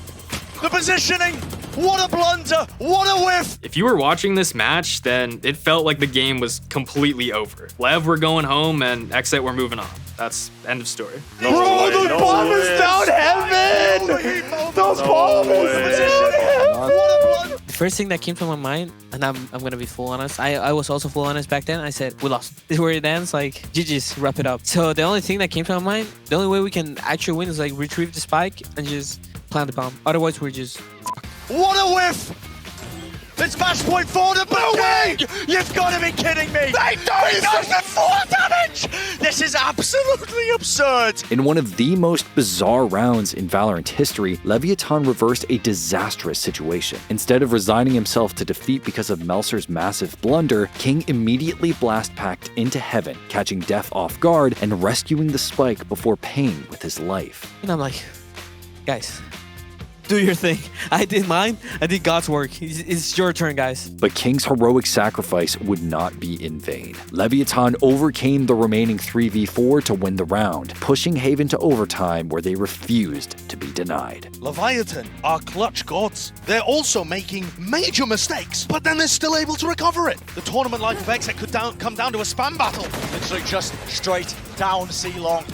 The positioning, what a blunder, what a whiff! If you were watching this match, then it felt like the game was completely over. Lev were going home and Exet were moving on. That's end of story. Bro, the bomb is down heaven! The bomb is down heaven! The first thing that came to my mind, and I'm gonna be full honest, I was also full honest back then, I said, we lost. This is where it ends, like, GG's, wrap it up. So the only thing that came to my mind, the only way we can actually win is like retrieve the spike and just plant the bomb. Otherwise, we're just What a whiff! It's match point for the way! You've got to be kidding me! They do! He does the 4 damage! This is absolutely absurd! In one of the most bizarre rounds in Valorant history, Leviathan reversed a disastrous situation. Instead of resigning himself to defeat because of Melser's massive blunder, King immediately blast-packed into heaven, catching Def off guard and rescuing the spike before paying with his life. And I'm like, guys, do your thing. I did mine. I did God's work. It's your turn, guys. But King's heroic sacrifice would not be in vain. Leviathan overcame the remaining 3v4 to win the round, pushing Haven to overtime where they refused to be denied. Leviathan are clutch gods. They're also making major mistakes, but then they're still able to recover it. The tournament life of Exet could come down to a spam battle. Literally just straight down C-long.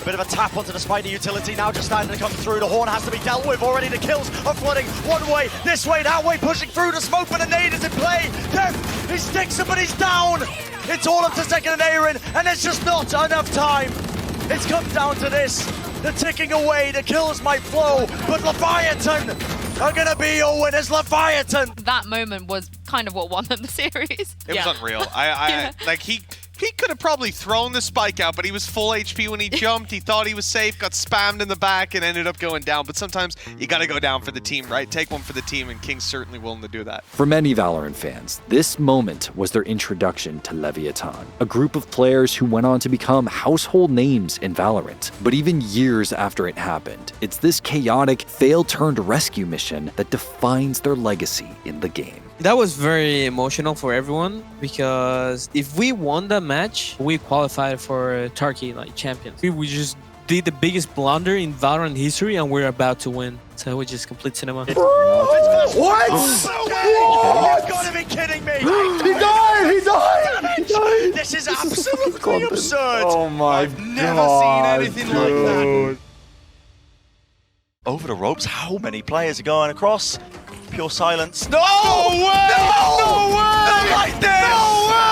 Bit of a tap onto the spider utility, now just starting to come through. The horn has to be dealt with already. The kills are flooding one way, this way, that way, pushing through the smoke, but a nade is in play. Def, he sticks him, but he's down. It's all up to second and Aaron, and there's just not enough time. It's come down to this. The ticking away, the kills might flow, but Leviathan are gonna be your winners, Leviathan. That moment was kind of what won them the series. It was unreal. Like he He could have probably thrown the spike out, but he was full HP when he jumped. He thought he was safe, got spammed in the back, and ended up going down. But sometimes you got to go down for the team, right? Take one for the team, and King's certainly willing to do that. For many Valorant fans, this moment was their introduction to Leviathan, a group of players who went on to become household names in Valorant. But even years after it happened, it's this chaotic, fail-turned-rescue mission that defines their legacy in the game. That was very emotional for everyone because if we won that match, we qualified for Turkey like champions. We just did the biggest blunder in Valorant history and we're about to win. So we just complete cinema. What? You've got to be kidding me! He died! He died! He died! This is absolutely absurd! Oh my I've never seen anything like that. Over the ropes, how many players are going across? Pure silence. No! No way! No way! Not like this! No way!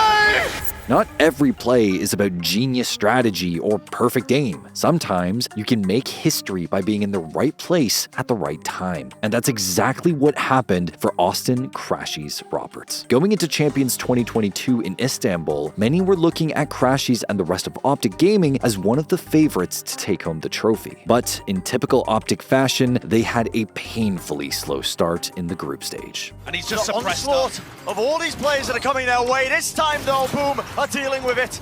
Not every play is about genius strategy or perfect aim. Sometimes you can make history by being in the right place at the right time. And that's exactly what happened for Austin Crashies Roberts. Going into Champions 2022 in Istanbul, many were looking at Crashies and the rest of Optic Gaming as one of the favorites to take home the trophy. But in typical Optic fashion, they had a painfully slow start in the group stage. And he's just The suppressed onslaught of all these players that are coming their way. This time though, Boom are dealing with it.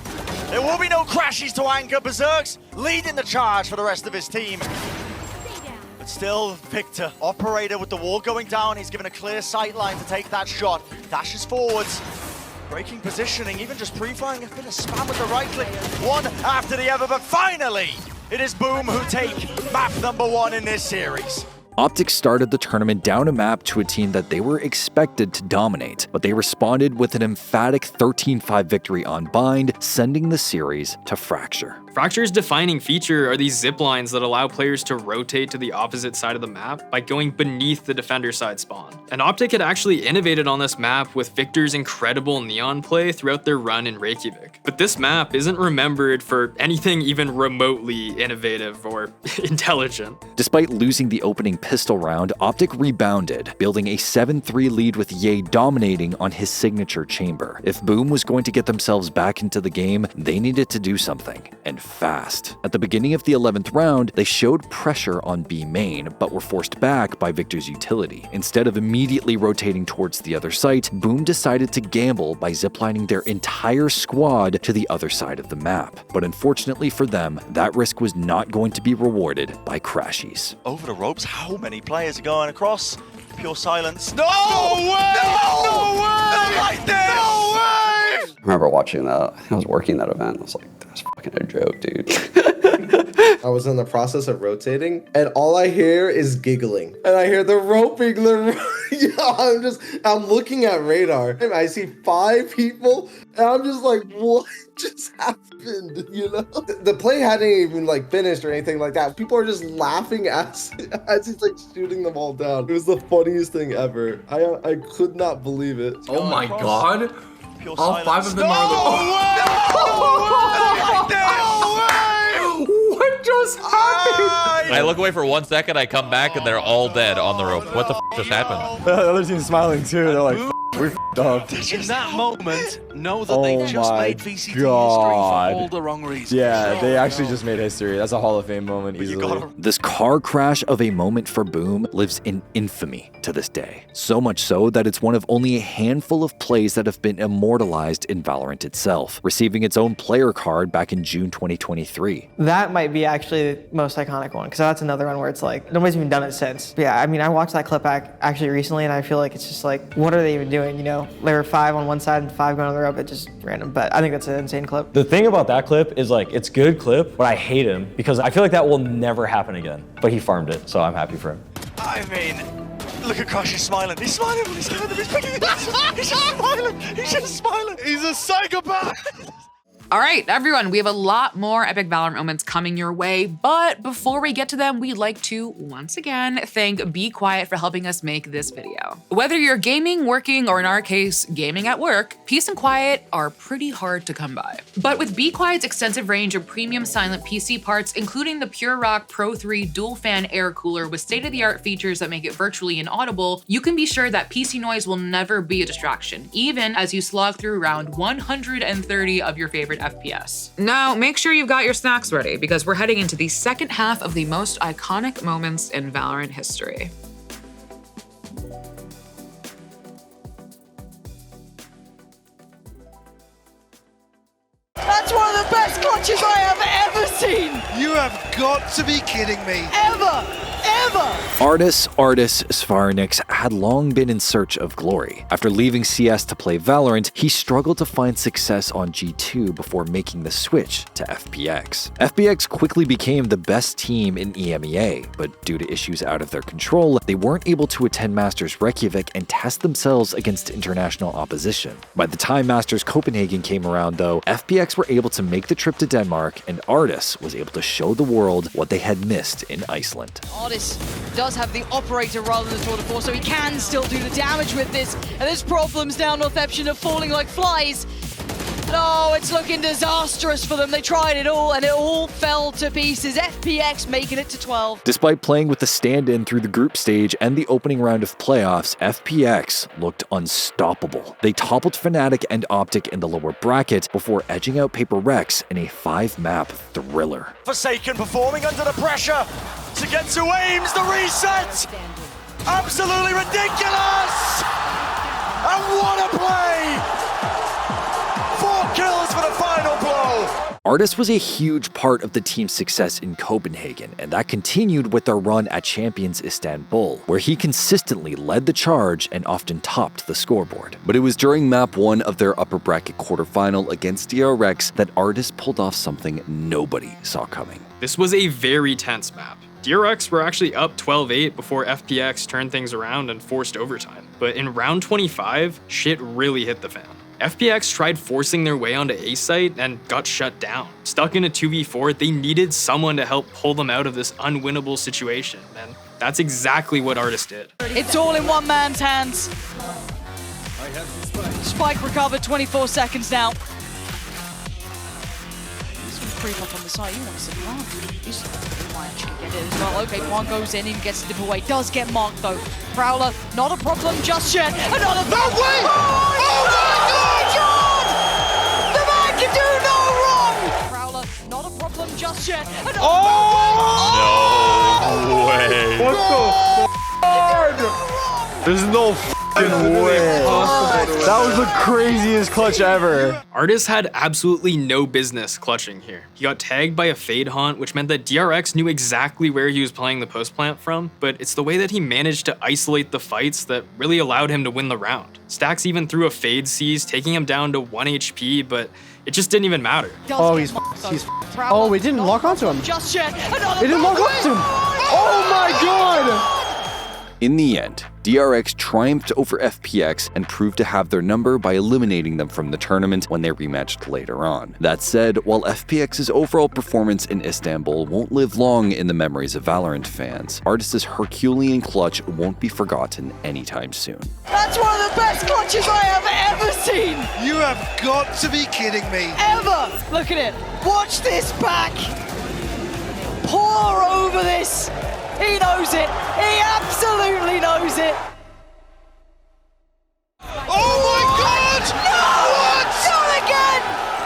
There will be no Crashies to anchor. Berserk's leading the charge for the rest of his team. But still, Victor, operator with the wall going down. He's given a clear sight line to take that shot. Dashes forwards. Breaking positioning, even just pre-firing a bit of spam with the right click. One after the other, but finally, it is Boom who take map number 1 in this series. Optic started the tournament down a map to a team that they were expected to dominate, but they responded with an emphatic 13-5 victory on Bind, sending the series to Fracture. Fracture's defining feature are these zip lines that allow players to rotate to the opposite side of the map by going beneath the defender side spawn. And Optic had actually innovated on this map with Victor's incredible neon play throughout their run in Reykjavík. But this map isn't remembered for anything even remotely innovative or intelligent. Despite losing the opening pistol round, Optic rebounded, building a 7-3 lead with Ye dominating on his signature chamber. If Boom was going to get themselves back into the game, they needed to do something, and fast. At the beginning of the 11th round, they showed pressure on B main, but were forced back by Victor's utility. Instead of immediately rotating towards the other site, Boom decided to gamble by ziplining their entire squad to the other side of the map. But unfortunately for them, that risk was not going to be rewarded by Crashies. Over the ropes, how many players are going across? Pure silence. No way! No way! Not like this! No way! I remember watching that. I was working that event. I was like, that's fucking a joke, dude. I was in the process of rotating, and all I hear is giggling. And I hear the roping. I'm looking at radar, and I see 5 people, and I'm just like, what just happened? You know? The play hadn't even like finished or anything like that. People are just laughing as he's like shooting them all down. It was the funniest thing ever. I could not believe it. Oh my god. All 5 of them are What just happened? I look away for 1 second, I come back, and they're all dead on the rope. What the f just happened? The other team's smiling too. They're like, we're f***ed up. In that moment, know that they just made VCT history for all the wrong reasons. Yeah, they actually just made history. That's a Hall of Fame moment easily. This car crash of a moment for Boom lives in infamy to this day. So much so that it's one of only a handful of plays that have been immortalized in Valorant itself, receiving its own player card back in June 2023. That might be actually the most iconic one, because that's another one where it's like, nobody's even done it since. But yeah, I mean, I watched that clip back actually recently, and I feel like it's just like, what are they even doing, you know? There were 5 on one side and 5 going on the rope, it's just random, but I think that's an insane clip. The thing about that clip is like, it's good clip, but I hate him because I feel like that will never happen again. But he farmed it, so I'm happy for him. I mean, look at Crash, he's smiling. He's smiling when he's doing them. He's picking it up. He's just smiling. He's just smiling. He's a psychopath! All right, everyone, we have a lot more epic Valorant moments coming your way, but before we get to them, we'd like to, once again, thank Be Quiet for helping us make this video. Whether you're gaming, working, or in our case, gaming at work, peace and quiet are pretty hard to come by. But with Be Quiet's extensive range of premium silent PC parts, including the Pure Rock Pro 3 dual fan air cooler with state-of-the-art features that make it virtually inaudible, you can be sure that PC noise will never be a distraction, even as you slog through around 130 of your favorite 100 FPS. Now, make sure you've got your snacks ready because we're heading into the second half of the most iconic moments in Valorant history. That's one of the best clutches I have ever seen! You have got to be kidding me. Ever! Artis Svarnix had long been in search of glory. After leaving CS to play Valorant, he struggled to find success on G2 before making the switch to FPX. FPX quickly became the best team in EMEA, but due to issues out of their control, they weren't able to attend Masters Reykjavík and test themselves against international opposition. By the time Masters Copenhagen came around though, FPX were able to make the trip to Denmark, and Artis was able to show the world what they had missed in Iceland. Artis does have the operator rather than tour de force, so he can still do the damage with this. And there's problems now, Northeption are falling like flies. No, it's looking disastrous for them. They tried it all, and it all fell to pieces. FPX making it to 12. Despite playing with the stand-in through the group stage and the opening round of playoffs, FPX looked unstoppable. They toppled Fnatic and Optic in the lower bracket before edging out Paper Rex in a 5-map thriller. Forsaken performing under the pressure to get to aims, the reset! Absolutely ridiculous! And what a play! 4 kills for the final blow! Artis was a huge part of the team's success in Copenhagen, and that continued with their run at Champions Istanbul, where he consistently led the charge and often topped the scoreboard. But it was during map 1 of their upper bracket quarterfinal against DRX that Artis pulled off something nobody saw coming. This was a very tense map. DRX were actually up 12-8 before FPX turned things around and forced overtime. But in round 25, shit really hit the fan. FPX tried forcing their way onto A site and got shut down. Stuck in a 2v4, they needed someone to help pull them out of this unwinnable situation, and that's exactly what Artis did. It's all in one man's hands. Spike recovered, 24 seconds now. He's gonna creep up on the side. He wants to plant. He might actually get it as well. Okay, one goes in and gets the dip away. Does get marked though. Prowler, not a problem just yet. Another. No way! Oh my God! The man can do no wrong! Prowler, not a problem just yet. Another. No way. What the f***? There's no f***ing way. That was the craziest clutch ever. Artis had absolutely no business clutching here. He got tagged by a fade haunt, which meant that DRX knew exactly where he was playing the post plant from, but it's the way that he managed to isolate the fights that really allowed him to win the round. Stax even threw a fade seize, taking him down to 1 HP, but it just didn't even matter. Oh, he's oh, we didn't lock onto him. Just yet. It didn't lock onto him. Oh my God! In the end, DRX triumphed over FPX and proved to have their number by eliminating them from the tournament when they rematched later on. That said, while FPX's overall performance in Istanbul won't live long in the memories of Valorant fans, Artis' Herculean clutch won't be forgotten anytime soon. That's one of the best clutches I have ever seen! You have got to be kidding me! Ever! Look at it. Watch this back! Pour over this. He knows it. He absolutely knows it. Oh my God! No! What? Not again!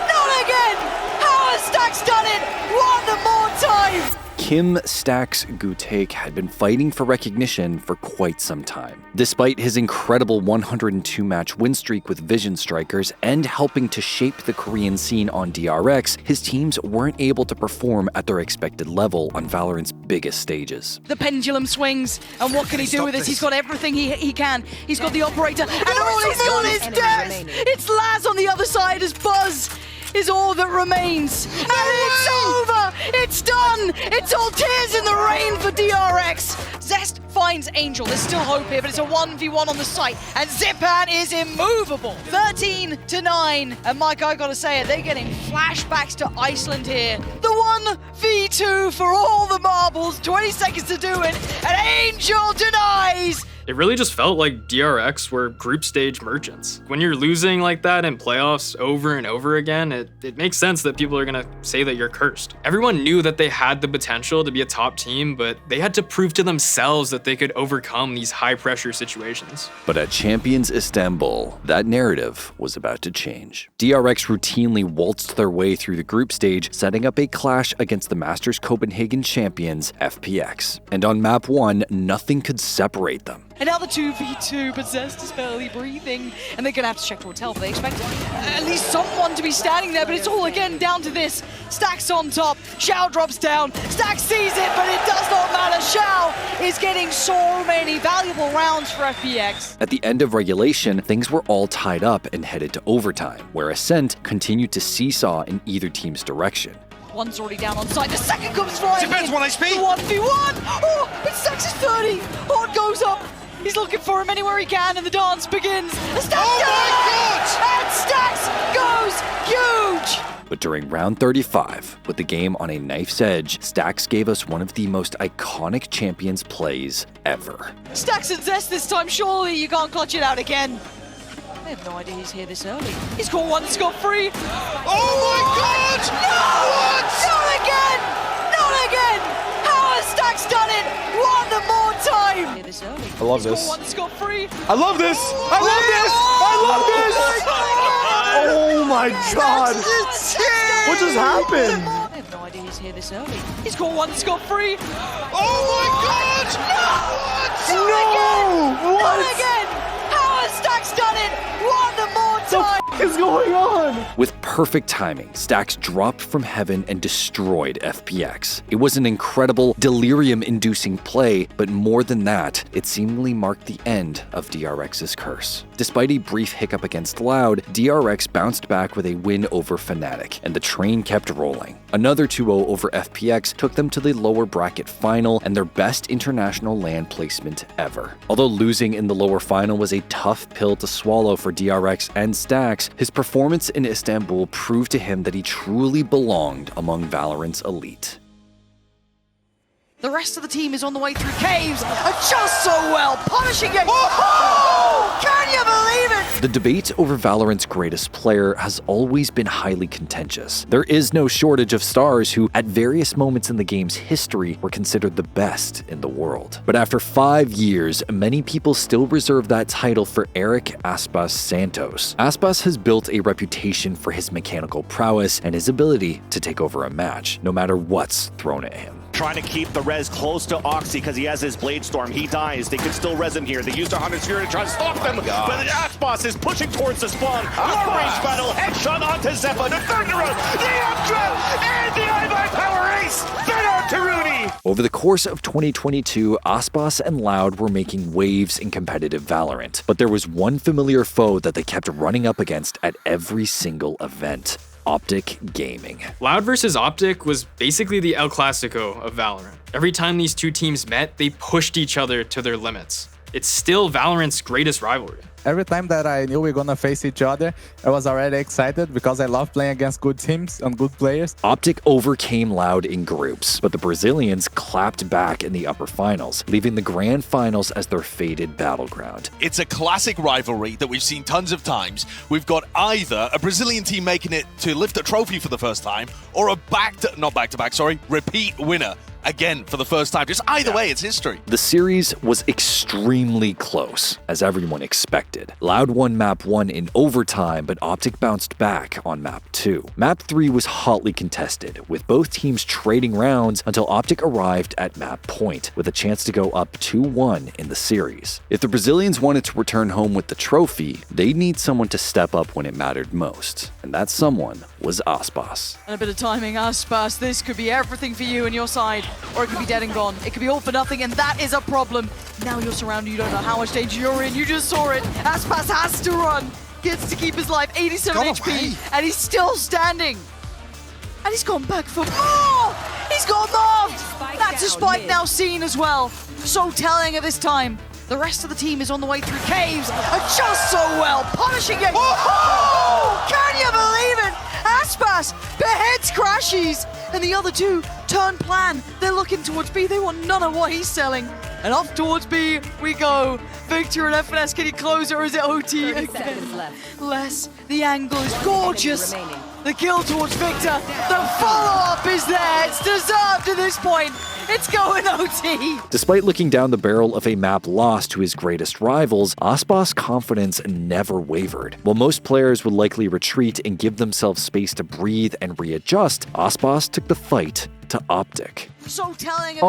Not again! How has Stax done it? One more time! Kim Stax Gutek had been fighting for recognition for quite some time. Despite his incredible 102-match win streak with Vision Strikers and helping to shape the Korean scene on DRX, his teams weren't able to perform at their expected level on Valorant's biggest stages. The pendulum swings, and what can he do with this? He's got everything he can. He's got the operator, and all he's got is death! It's Laz on the other side as Buzz is all that remains. And it's over! It's done! It's all tears in the rain for DRX! Zest finds Angel. There's still hope here, but it's a 1v1 on the site, and Zipan is immovable. 13-9. And Mike, I gotta say it, they're getting flashbacks to Iceland here. The 1v2 for all the marbles, 20 seconds to do it, and Angel denies! It really just felt like DRX were group stage merchants. When you're losing like that in playoffs over and over again, it makes sense that people are gonna say that you're cursed. Everyone knew that they had the potential to be a top team, but they had to prove to themselves that they could overcome these high pressure situations. But at Champions Istanbul, that narrative was about to change. DRX routinely waltzed their way through the group stage, setting up a clash against the Masters Copenhagen champions, FPX. And on map 1, nothing could separate them. And now the 2v2, but Zest is barely breathing, and they're gonna have to check to hotel, but they expect at least someone to be standing there, but it's all again down to this. Stax on top, Xiao drops down, Stax sees it, but it does not matter. Xiao is getting so many valuable rounds for FPX. At the end of regulation, things were all tied up and headed to overtime, where Ascent continued to seesaw in either team's direction. One's already down on site, the second comes flying Depends in. 1 HP. The 1v1! Oh, but Stax is 30! Horn goes up! He's looking for him anywhere he can, and the dance begins. Stax and Stax goes huge! But during round 35, with the game on a knife's edge, Stax gave us one of the most iconic champions plays ever. Stax and Zest this time, surely you can't clutch it out again. I have no idea he's here this early. He's got one scot-free. Oh my God! No! What? Not again! Not again! How has Stax done it? One more time! Here this early. I love He's this. got one scot-free. I love this! I love this! I love this! Oh my God! What just happened? I have no idea he's here this early. He's got one scot-free. Oh my God! No! What? Not again! How has Stax done it? One more time! What is going on? With perfect timing, Stax dropped from heaven and destroyed FPX. It was an incredible, delirium-inducing play, but more than that, it seemingly marked the end of DRX's curse. Despite a brief hiccup against Loud, DRX bounced back with a win over Fnatic, and the train kept rolling. Another 2-0 over FPX took them to the lower bracket final and their best international LAN placement ever. Although losing in the lower final was a tough pill to swallow for DRX and Stax, his performance in Istanbul proved to him that he truly belonged among Valorant's elite. The rest of the team is on the way through caves, and just so well, punishing it. Oh! Can you believe it? The debate over Valorant's greatest player has always been highly contentious. There is no shortage of stars who, at various moments in the game's history, were considered the best in the world. But after 5 years, many people still reserve that title for Eric Aspas Santos. Aspas has built a reputation for his mechanical prowess and his ability to take over a match, no matter what's thrown at him. Trying to keep the res close to Oxy because he has his Bladestorm. He dies. They could still res him here. They used their 100 Sphere to try to stop them. But Aspas is pushing towards the spawn. Long range battle. Headshot onto Zeppa. The Thunderer. The uptrap. And the I-by power ace. Then on to Rooney. Over the course of 2022, Aspas and Loud were making waves in competitive Valorant. But there was one familiar foe that they kept running up against at every single event. Optic Gaming. Loud versus Optic was basically the El Clasico of Valorant. Every time these two teams met, they pushed each other to their limits. It's still Valorant's greatest rivalry. Every time that I knew we were gonna face each other, I was already excited because I love playing against good teams and good players. Optic overcame Loud in groups, but the Brazilians clapped back in the upper finals, leaving the grand finals as their fated battleground. It's a classic rivalry that we've seen tons of times. We've got either a Brazilian team making it to lift a trophy for the first time, or a repeat winner again for the first time. Just either way, it's history. The series was extremely close, as everyone expected. Loud won map 1 in overtime, but Optic bounced back on map 2. Map 3 was hotly contested, with both teams trading rounds until Optic arrived at map point, with a chance to go up 2-1 in the series. If the Brazilians wanted to return home with the trophy, they'd need someone to step up when it mattered most, and that someone was Aspas. And a bit of timing, Aspas. This could be everything for you and your side, or it could be dead and gone. It could be all for nothing, and that is a problem. Now you're surrounded, you don't know how much danger you're in. You just saw it. Aspas has to run. Gets to keep his life, 87 HP, and he's still standing. And he's gone back for more! He's got mobbed! That's a spike now seen as well. So telling at this time. The rest of the team is on the way through caves, and just so well, punishing it. Oh! Can you believe it? Aspas beheads Crashies, and the other two turn plan. They're looking towards B. They want none of what he's selling. And off towards B we go. Victor and FNS, can he close or is it OT again? Les, the angle is gorgeous. The kill towards Victor. The follow-up is there. It's deserved at this point. It's going OT. Despite looking down the barrel of a map lost to his greatest rivals, Aspas' confidence never wavered. While most players would likely retreat and give themselves space to breathe and readjust, Aspas took the fight to Optic. So telling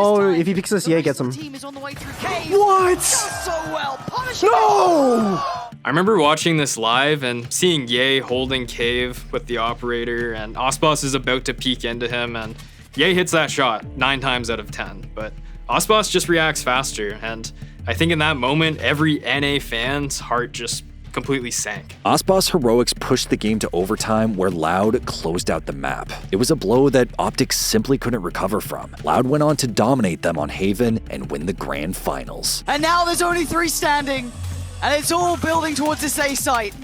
if he picks this, yeah, he gets him. What? So well. No! I remember watching this live and seeing Ye holding Cave with the operator, and Aspas is about to peek into him, and Ye hits that shot 9 times out of 10, but Aspas just reacts faster, and I think in that moment, every NA fan's heart just completely sank. Aspas' heroics pushed the game to overtime where Loud closed out the map. It was a blow that Optic simply couldn't recover from. Loud went on to dominate them on Haven and win the grand finals. And now there's only 3 standing, and it's all building towards this A site.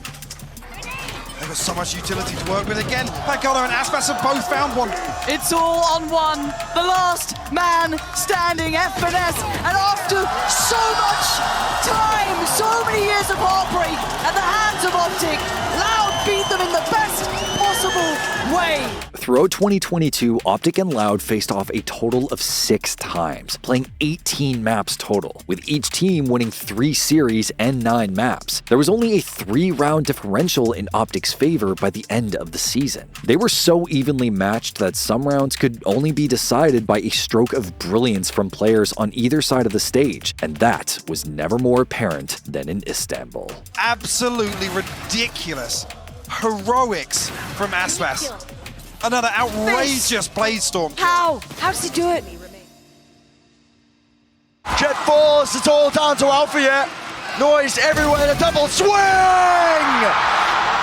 They've got so much utility to work with again. Bagola and Aspas have both found one. It's all on one. The last man standing, FNS. And after so much time, so many years of heartbreak at the hands of Optic, Loud beat them in the best possible way. Throughout 2022, Optic and Loud faced off a total of 6 times, playing 18 maps total, with each team winning 3 series and 9 maps. There was only a 3-round differential in Optic's favor by the end of the season. They were so evenly matched that some rounds could only be decided by a stroke of brilliance from players on either side of the stage, and that was never more apparent than in Istanbul. Absolutely ridiculous heroics from Aspas. Another outrageous Bladestorm. How? How does he do it? Jet Force, it's all down to Alpha here. Noise everywhere, the double swing!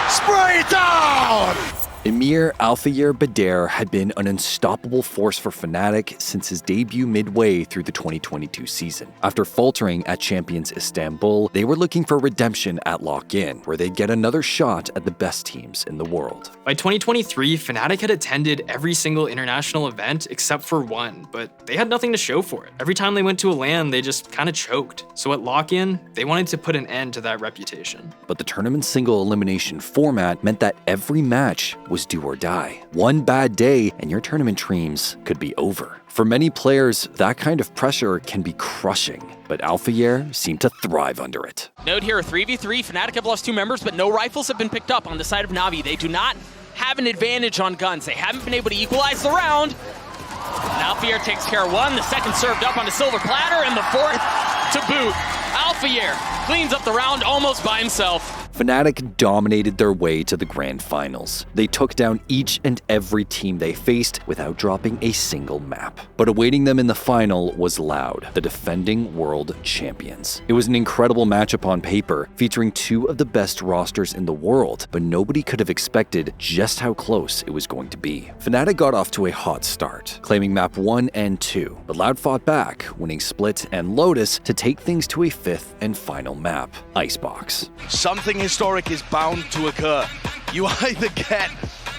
Spray down! Emir Alfayir Bader had been an unstoppable force for Fnatic since his debut midway through the 2022 season. After faltering at Champions Istanbul, they were looking for redemption at Lock-In, where they'd get another shot at the best teams in the world. By 2023, Fnatic had attended every single international event except for one, but they had nothing to show for it. Every time they went to a LAN, they just kind of choked. So at Lock-In, they wanted to put an end to that reputation. But the tournament single elimination format meant that every match was do or die. One bad day and your tournament dreams could be over. For many players, that kind of pressure can be crushing, but Alfayir seemed to thrive under it. Note here, 3v3, Fnatic have lost 2 members, but no rifles have been picked up on the side of Na'Vi. They do not have an advantage on guns. They haven't been able to equalize the round. Alfayir takes care of 1, the second served up on a silver platter, and the 4th to boot. Alfayir cleans up the round almost by himself. Fnatic dominated their way to the grand finals. They took down each and every team they faced without dropping a single map. But awaiting them in the final was Loud, the defending world champions. It was an incredible matchup on paper, featuring 2 of the best rosters in the world, but nobody could have expected just how close it was going to be. Fnatic got off to a hot start, claiming map 1 and 2, but Loud fought back, winning Split and Lotus to take things to a 5th and final map, Icebox. Something historic is bound to occur. You either get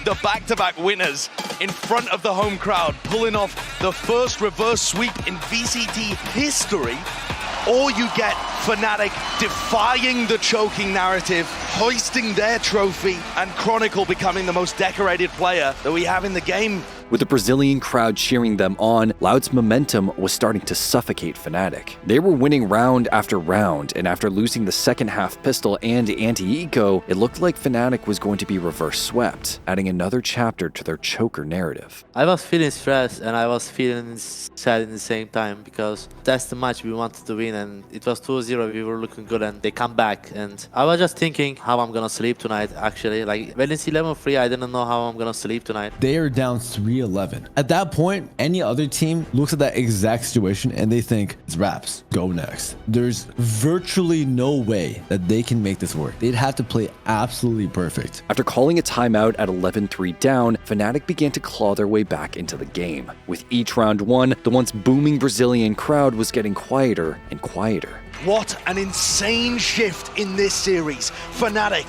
the back-to-back winners in front of the home crowd, pulling off the first reverse sweep in VCT history, or you get Fnatic defying the choking narrative, hoisting their trophy, and Chronicle becoming the most decorated player that we have in the game. With the Brazilian crowd cheering them on, Loud's momentum was starting to suffocate Fnatic. They were winning round after round, and after losing the second half pistol and anti-eco, it looked like Fnatic was going to be reverse swept, adding another chapter to their choker narrative. I was feeling stressed and I was feeling sad in the same time because that's the match we wanted to win, and it was 2-0, we were looking good and they come back, and I was just thinking how I'm gonna sleep tonight actually. Like when it's 11-3, I didn't know how I'm gonna sleep tonight. They are down 3-11. At that point, any other team looks at that exact situation and they think, it's wraps, go next. There's virtually no way that they can make this work. They'd have to play absolutely perfect. After calling a timeout at 11-3 down, Fnatic began to claw their way back into the game. With each round won, the once booming Brazilian crowd was getting quieter and quieter. What an insane shift in this series. Fnatic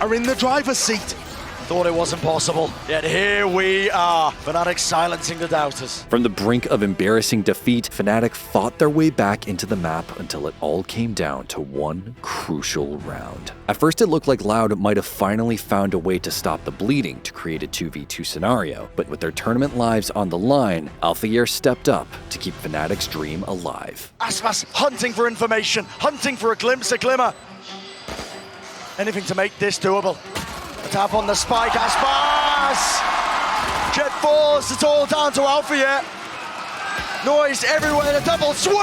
are in the driver's seat. Thought it wasn't possible, yet here we are. Fnatic silencing the doubters. From the brink of embarrassing defeat, Fnatic fought their way back into the map until it all came down to one crucial round. At first it looked like Loud might have finally found a way to stop the bleeding to create a 2v2 scenario, but with their tournament lives on the line, Alphayear stepped up to keep Fnatic's dream alive. Aspas hunting for information, hunting for a glimpse, a glimmer. Anything to make this doable. A tap on the spike, Aspas! Jet Force, it's all down to Alphayear. Noise everywhere, the double swing!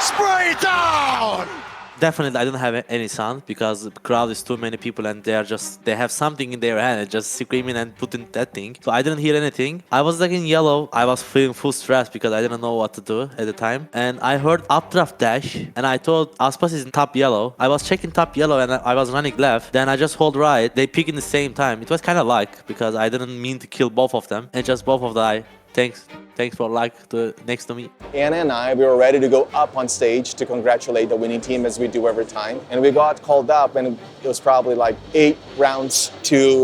Spray down! Definitely, I don't have any sound because the crowd is too many people and they have something in their hand and just screaming and putting that thing. So I didn't hear anything. I was like in yellow. I was feeling full stress because I didn't know what to do at the time. And I heard updraft dash and I thought Aspas is in top yellow. I was checking top yellow and I was running left. Then I just hold right. They pick in the same time. It was kind of luck because I didn't mean to kill both of them and just both of them. Thanks for luck next to me. Anna and I, we were ready to go up on stage to congratulate the winning team as we do every time. And we got called up and it was probably like 8 rounds to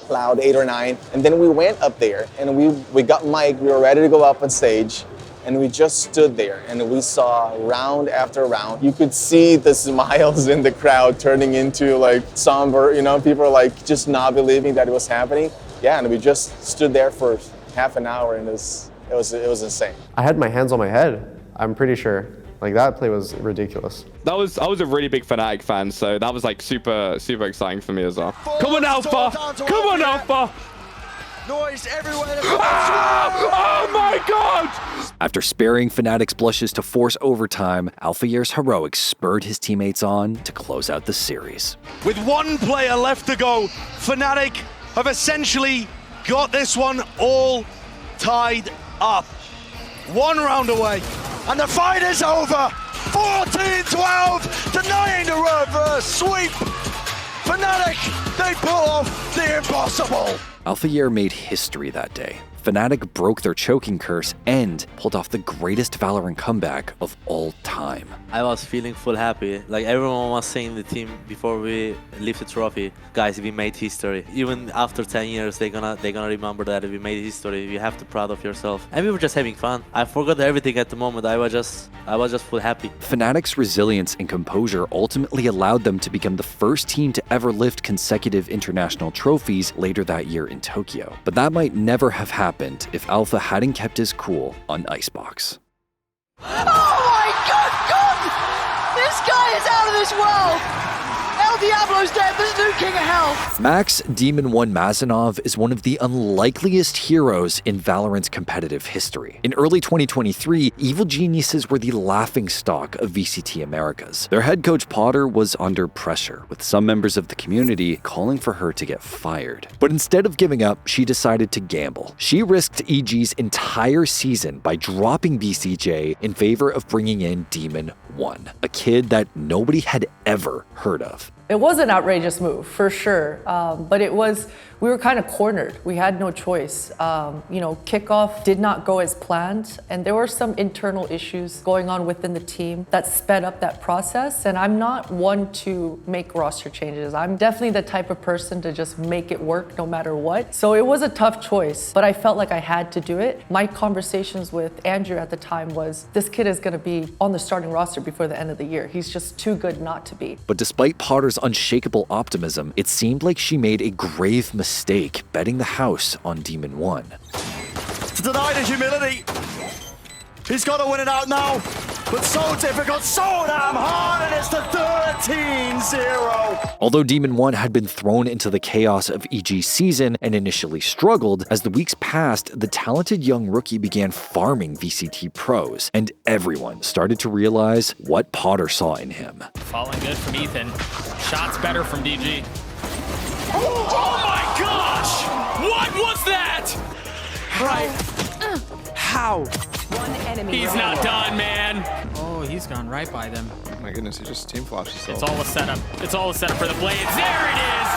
Cloud, 8 or 9. And then we went up there and we got mic, we were ready to go up on stage. And we just stood there and we saw round after round. You could see the smiles in the crowd turning into like somber, you know, people are like just not believing that it was happening. Yeah, and we just stood there for half an hour and it was insane. I had my hands on my head, I'm pretty sure. Like that play was ridiculous. I was a really big Fnatic fan, so that was like super exciting for me as well. Come on, Alpha! Come on, Alpha! Noise everywhere. Oh my god! After sparing Fnatic's blushes to force overtime, Alphayear's heroics spurred his teammates on to close out the series. With one player left to go, Fnatic have essentially got this one all tied up. 1 round away, and the fight is over. 14-12, denying the reverse sweep. Fnatic, they pull off the impossible. Alphayear made history that day. Fnatic broke their choking curse and pulled off the greatest Valorant comeback of all time. I was feeling full happy. Like everyone was saying in the team before we lift the trophy, guys, we made history. Even after 10 years, they're gonna remember that we made history. You have to be proud of yourself. And we were just having fun. I forgot everything at the moment. I was just full happy. Fnatic's resilience and composure ultimately allowed them to become the first team to ever lift consecutive international trophies later that year in Tokyo. But that might never have happened if Alpha hadn't kept his cool on Icebox. Oh my god! This guy is out of this world! El Diablo's dead, there's new king of hell! Max Demon 1 Mazanov is one of the unlikeliest heroes in Valorant's competitive history. In early 2023, evil geniuses were the laughingstock of VCT Americas. Their head coach Potter was under pressure, with some members of the community calling for her to get fired. But instead of giving up, she decided to gamble. She risked EG's entire season by dropping BCJ in favor of bringing in Demon 1, a kid that nobody had ever heard of. It was an outrageous move, for sure, but we were kind of cornered. We had no choice. Kickoff did not go as planned, and there were some internal issues going on within the team that sped up that process, and I'm not one to make roster changes. I'm definitely the type of person to just make it work no matter what. So it was a tough choice, but I felt like I had to do it. My conversations with Andrew at the time was, this kid is gonna be on the starting roster before the end of the year. He's just too good not to be. But despite Potter's unshakable optimism, it seemed like she made a grave mistake betting the house on Demon 1. To deny the humility. He's got to win it out now, but so difficult, so damn hard, and it's the 13-0. Although Demon 1 had been thrown into the chaos of EG's season and initially struggled, as the weeks passed, the talented young rookie began farming VCT pros, and everyone started to realize what Potter saw in him. Falling good from Ethan. Shots better from DG. Oh my gosh! What was that? How? One enemy. He's not done, man. Oh, he's gone right by them. Oh my goodness, he just team flashed himself. It's all a setup. It's all a setup for the Blades. There it is!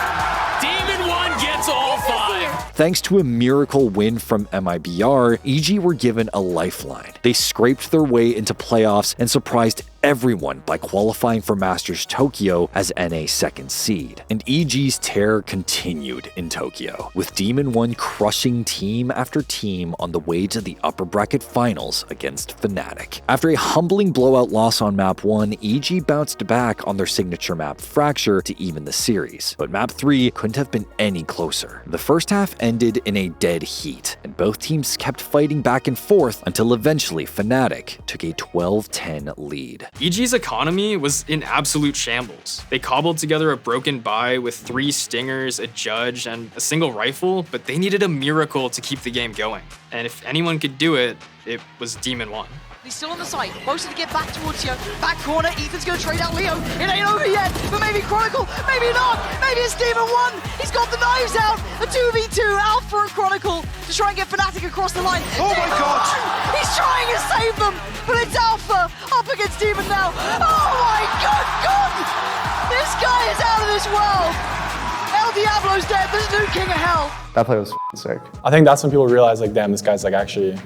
Demon 1 gets all 5. Thanks to a miracle win from MIBR, EG were given a lifeline. They scraped their way into playoffs and surprised everyone by qualifying for Masters Tokyo as NA's second seed. And EG's terror continued in Tokyo, with Demon 1 crushing team after team on the way to the upper bracket finals against Fnatic. After a humbling blowout loss on map 1, EG bounced back on their signature map Fracture to even the series, but map 3 couldn't have been any closer. The first half ended in a dead heat, and both teams kept fighting back and forth until eventually Fnatic took a 12-10 lead. EG's economy was in absolute shambles. They cobbled together a broken buy with 3 stingers, a judge, and a single rifle, but they needed a miracle to keep the game going. And if anyone could do it, it was Demon 1. He's still on the site, mostly to get back towards you. Back corner, Ethan's gonna trade out Leo. It ain't over yet, but maybe Chronicle, maybe not. Maybe it's Demon 1. He's got the knives out. A 2v2, Alpha and Chronicle to try and get Fnatic across the line. Oh my God! He's trying to save them, but it's Alpha up against Demon now. Oh my God! This guy is out of this world. El Diablo's dead, there's new king of hell. That play was sick. I think that's when people realize, like, damn, this guy's like actually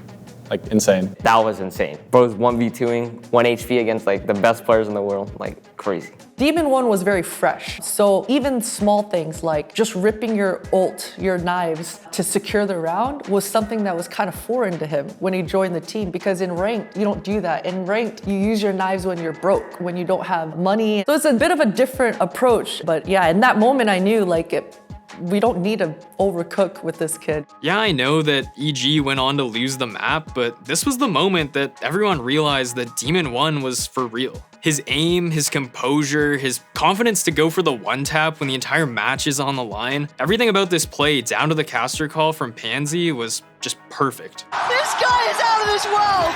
insane. That was insane. Bro's 1v2ing, 1 HP against like the best players in the world, like crazy. Demon 1 was very fresh, so even small things like just ripping your ult, your knives, to secure the round was something that was kind of foreign to him when he joined the team, because in ranked, you don't do that. In ranked, you use your knives when you're broke, when you don't have money. So it's a bit of a different approach, but yeah, in that moment I knew we don't need to overcook with this kid. Yeah, I know that EG went on to lose the map, but this was the moment that everyone realized that Demon 1 was for real. His aim, his composure, his confidence to go for the one tap when the entire match is on the line. Everything about this play, down to the caster call from TenZ, was just perfect. This guy is out of this world!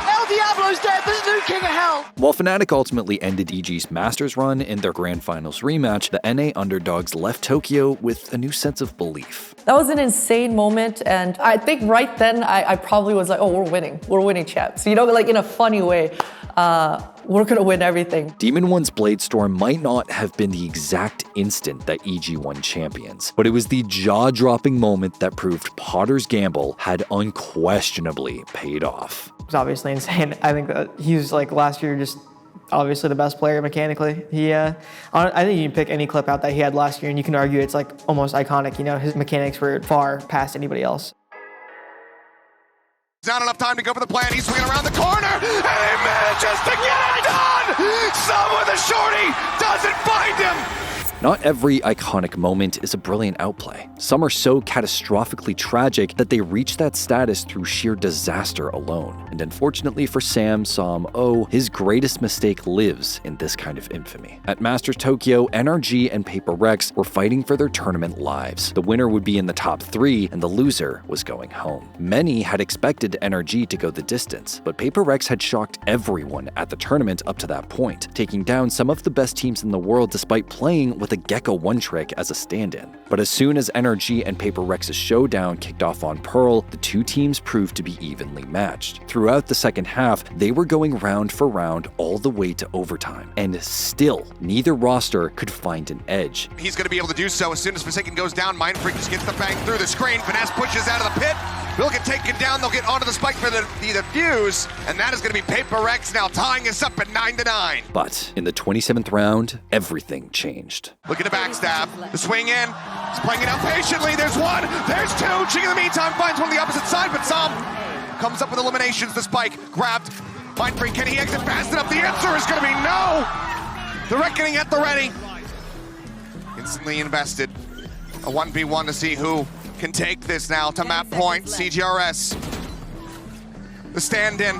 El Diablo's dead, there's new king of hell! While Fnatic ultimately ended EG's Masters run in their Grand Finals rematch, the NA underdogs left Tokyo with a new sense of belief. That was an insane moment, and I think right then I probably was like, oh, we're winning champs. You know, like in a funny way. We're gonna win everything. Demon 1's Bladestorm might not have been the exact instant that EG won champions, but it was the jaw-dropping moment that proved Potter's gamble had unquestionably paid off. It's obviously insane. I think that he's like last year just obviously the best player mechanically. I think you can pick any clip out that he had last year and you can argue it's like almost iconic. You know, his mechanics were far past anybody else. Not enough time to go for the plan. He's swinging around the corner, and he manages to get it done! Someone, the shorty, doesn't find him! Not every iconic moment is a brilliant outplay. Some are so catastrophically tragic that they reach that status through sheer disaster alone. And unfortunately for Sam Som-Oh, his greatest mistake lives in this kind of infamy. At Masters Tokyo, NRG and Paper Rex were fighting for their tournament lives. The winner would be in the top 3, and the loser was going home. Many had expected NRG to go the distance, but Paper Rex had shocked everyone at the tournament up to that point, taking down some of the best teams in the world despite playing with a Gecko one-trick as a stand-in. But as soon as NRG and Paper Rex's showdown kicked off on Pearl, the two teams proved to be evenly matched. Throughout the second half, they were going round for round all the way to overtime, and still, neither roster could find an edge. He's going to be able to do so as soon as Forsaken goes down. Mindfreak just gets the bang through the screen. Finesse pushes out of the pit. Will get taken down. They'll get onto the spike for the fuse, and that is going to be Paper Rex now tying us up at 9-9. But in the 27th round, everything changed. Look at the backstab, the swing in, he's playing it out patiently, there's one, there's two, Ching in the meantime finds one on the opposite side, but Som comes up with eliminations, the spike, grabbed, Mindfreak, can he exit fast enough? The answer is gonna be no! The Reckoning at the ready. Instantly invested, a 1v1 to see who can take this now to map point, CGRS. The stand-in.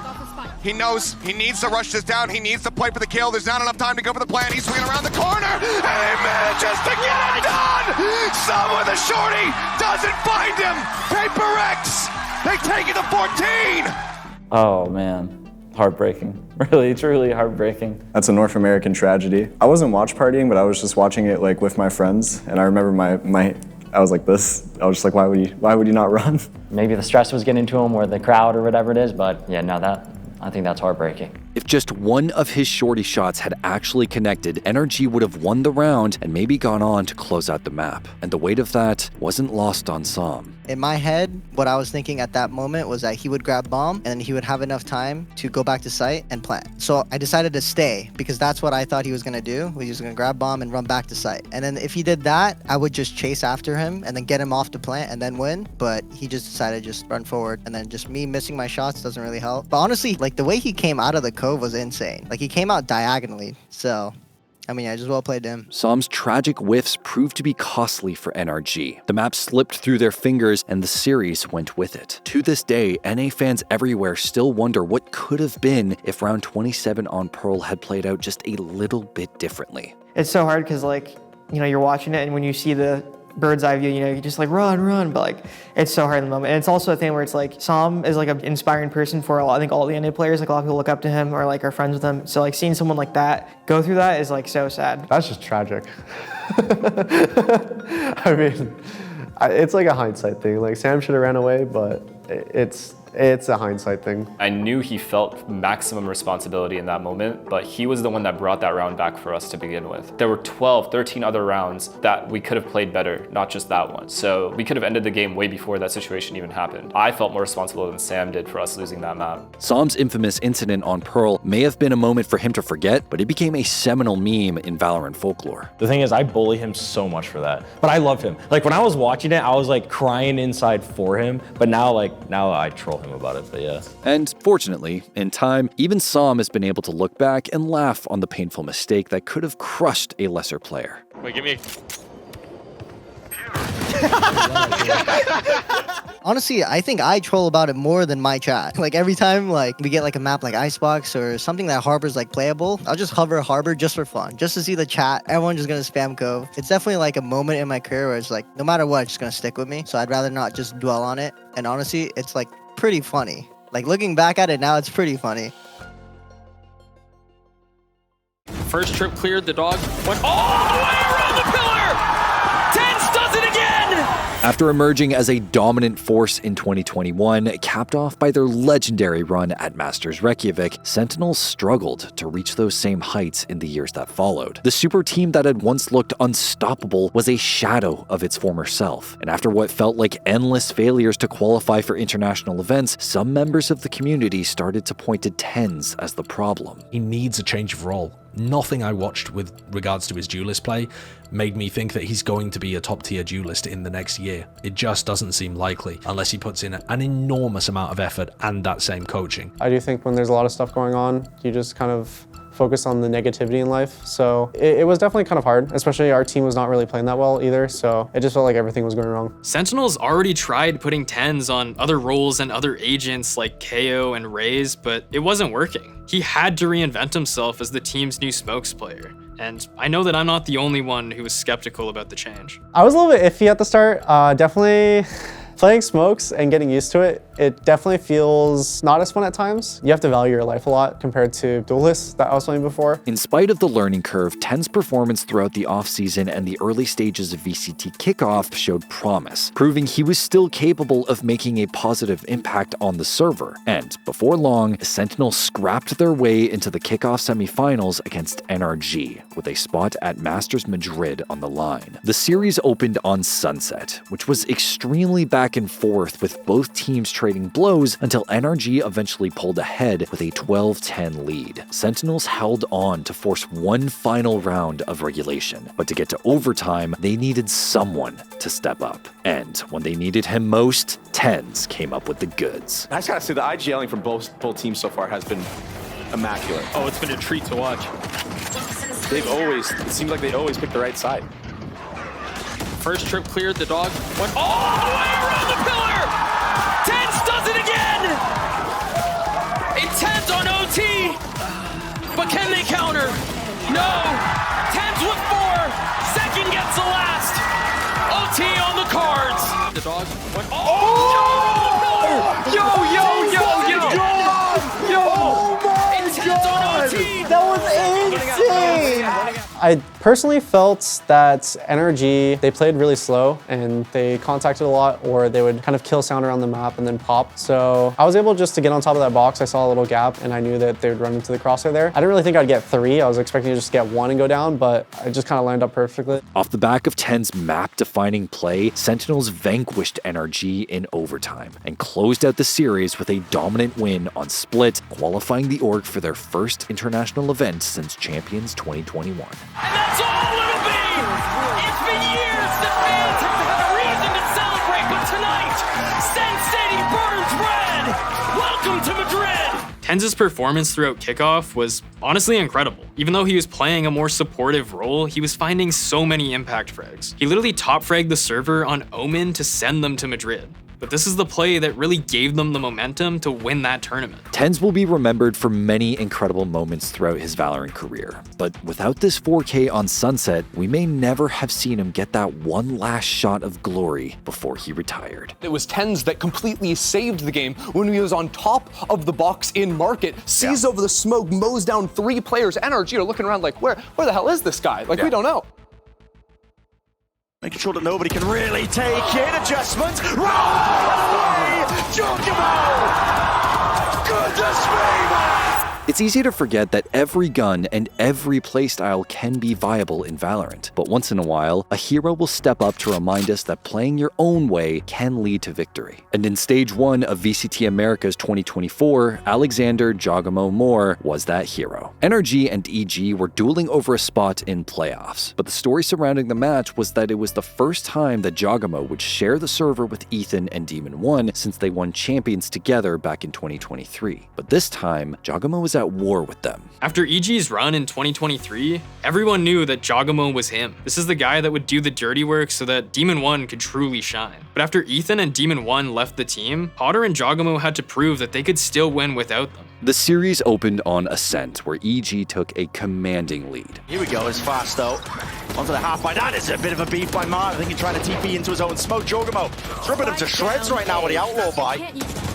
He knows he needs to rush this down. He needs to play for the kill. There's not enough time to go for the plan. He's swinging around the corner, and he manages to get it done! Someone, the shorty, doesn't find him! Paper Rex, they take it to 14! Oh, man. Heartbreaking. Really, truly heartbreaking. That's a North American tragedy. I wasn't watch partying, but I was just watching it like with my friends, and I remember I was like this. I was just like, why would you not run? Maybe the stress was getting to him, or the crowd, or whatever it is, but yeah, no, I think that's heartbreaking. If just one of his shorty shots had actually connected, NRG would have won the round and maybe gone on to close out the map. And the weight of that wasn't lost on Som. In my head, what I was thinking at that moment was that he would grab bomb and then he would have enough time to go back to site and plant. So I decided to stay because that's what I thought he was going to do. He was going to grab bomb and run back to site. And then if he did that, I would just chase after him and then get him off to plant and then win. But he just decided to just run forward, and then just me missing my shots doesn't really help. But honestly, like the way he came out of the cove was insane. Like he came out diagonally. So I mean, I just well played him. Som's tragic whiffs proved to be costly for NRG. The map slipped through their fingers and the series went with it. To this day, NA fans everywhere still wonder what could have been if round 27 on Pearl had played out just a little bit differently. It's so hard because, like, you know, you're watching it and when you see the bird's eye view, you know, you just like run, but like it's so hard in the moment. And it's also a thing where it's like Som is like an inspiring person for a lot, I think all the NA players, like a lot of people look up to him or like are friends with him. So like seeing someone like that go through that is like so sad. That's just tragic. I mean, it's like a hindsight thing. Like Sam should have ran away, but it's a hindsight thing. I knew he felt maximum responsibility in that moment, but he was the one that brought that round back for us to begin with. There were 12, 13 other rounds that we could have played better, not just that one. So we could have ended the game way before that situation even happened. I felt more responsible than Sam did for us losing that map. Som's infamous incident on Pearl may have been a moment for him to forget, but it became a seminal meme in Valorant folklore. The thing is, I bully him so much for that, but I love him. Like when I was watching it, I was like crying inside for him, but now I troll him about it, but yeah. And fortunately, in time, even Som has been able to look back and laugh on the painful mistake that could have crushed a lesser player. Wait, give me Honestly, I think I troll about it more than my chat. Like every time like we get like a map like Icebox or something that Harbor's like playable, I'll just hover Harbor just for fun, just to see the chat. Everyone's just gonna spam Cove. It's definitely like a moment in my career where it's like, no matter what, it's just gonna stick with me. So I'd rather not just dwell on it. And honestly, it's like pretty funny. Like looking back at it now, it's pretty funny. First trip cleared, the dog went all the way around the pillar! TenZ does it again! After emerging as a dominant force in 2021, capped off by their legendary run at Masters Reykjavík, Sentinels struggled to reach those same heights in the years that followed. The super team that had once looked unstoppable was a shadow of its former self, and after what felt like endless failures to qualify for international events, some members of the community started to point to TenZ as the problem. He needs a change of role. Nothing I watched with regards to his duelist play made me think that he's going to be a top tier duelist in the next year. It just doesn't seem likely unless he puts in an enormous amount of effort and that same coaching. I do think when there's a lot of stuff going on, you just kind of focus on the negativity in life. So it was definitely kind of hard, especially our team was not really playing that well either. So it just felt like everything was going wrong. Sentinels already tried putting TenZ on other roles and other agents like KO and Raze, but it wasn't working. He had to reinvent himself as the team's new smokes player. And I know that I'm not the only one who was skeptical about the change. I was a little bit iffy at the start. Definitely playing smokes and getting used to it, it definitely feels not as fun at times. You have to value your life a lot compared to duelists that I was playing before. In spite of the learning curve, TenZ's performance throughout the offseason and the early stages of VCT kickoff showed promise, proving he was still capable of making a positive impact on the server. And before long, Sentinels scrapped their way into the kickoff semifinals against NRG, with a spot at Masters Madrid on the line. The series opened on Sunset, which was extremely back and forth, with both teams trading blows until NRG eventually pulled ahead with a 12-10 lead. Sentinels held on to force one final round of regulation, but to get to overtime, they needed someone to step up. And when they needed him most, TenZ came up with the goods. I just gotta say, the IGLing from both teams so far has been immaculate. Oh, it's been a treat to watch. It seems like they always pick the right side. First trip cleared, the dog went all the way around the pillar! TenZ does it again! A TenZ on OT! But can they counter? No! TenZ with 4! Second gets the last! OT on the cards! The dog went all the pillar! Yo! A TenZ on OT! That was insane! I Personally felt that Energy, they played really slow and they contacted a lot, or they would kind of kill sound around the map and then pop. So I was able just to get on top of that box. I saw a little gap and I knew that they would run into the crosshair there. I didn't really think I'd get 3. I was expecting to just get 1 and go down, but I just kind of lined up perfectly. Off the back of TenZ's map-defining play, Sentinels vanquished Energy in overtime and closed out the series with a dominant win on Split, qualifying the org for their first international event since Champions 2021. And that's all it'll be! It's been years that fans have had a reason to celebrate, but tonight, Sin City burns red! Welcome to Madrid! TenZ's performance throughout kickoff was honestly incredible. Even though he was playing a more supportive role, he was finding so many impact frags. He literally top fragged the server on Omen to send them to Madrid. But this is the play that really gave them the momentum to win that tournament. TenZ will be remembered for many incredible moments throughout his Valorant career, but without this 4K on Sunset, we may never have seen him get that one last shot of glory before he retired. It was TenZ that completely saved the game when he was on top of the box in market, sees over the smoke, mows down 3 players. Energy are looking around like, where the hell is this guy? Like, we don't know. Making sure that nobody can really take it. Adjustments. Right! Jugamo! Goodness me, man! It's easy to forget that every gun and every playstyle can be viable in Valorant, but once in a while, a hero will step up to remind us that playing your own way can lead to victory. And in Stage 1 of VCT Americas 2024, Alexander Jogamo Moore was that hero. Energy and EG were dueling over a spot in playoffs, but the story surrounding the match was that it was the first time that Jogamo would share the server with Ethan and Demon 1 since they won Champions together back in 2023. But this time, Jogamo was at war with them. After EG's run in 2023, everyone knew that Jogamo was him. This is the guy that would do the dirty work so that Demon 1 could truly shine. But after Ethan and Demon 1 left the team, Potter and Jogamo had to prove that they could still win without them. The series opened on Ascent, where EG took a commanding lead. Here we go, it's fast though. Onto the half by that is a bit of a beef by Martin. I think he's trying to TP into his own smoke. Jogamo ripping him to shreds right now with the outlaw buy.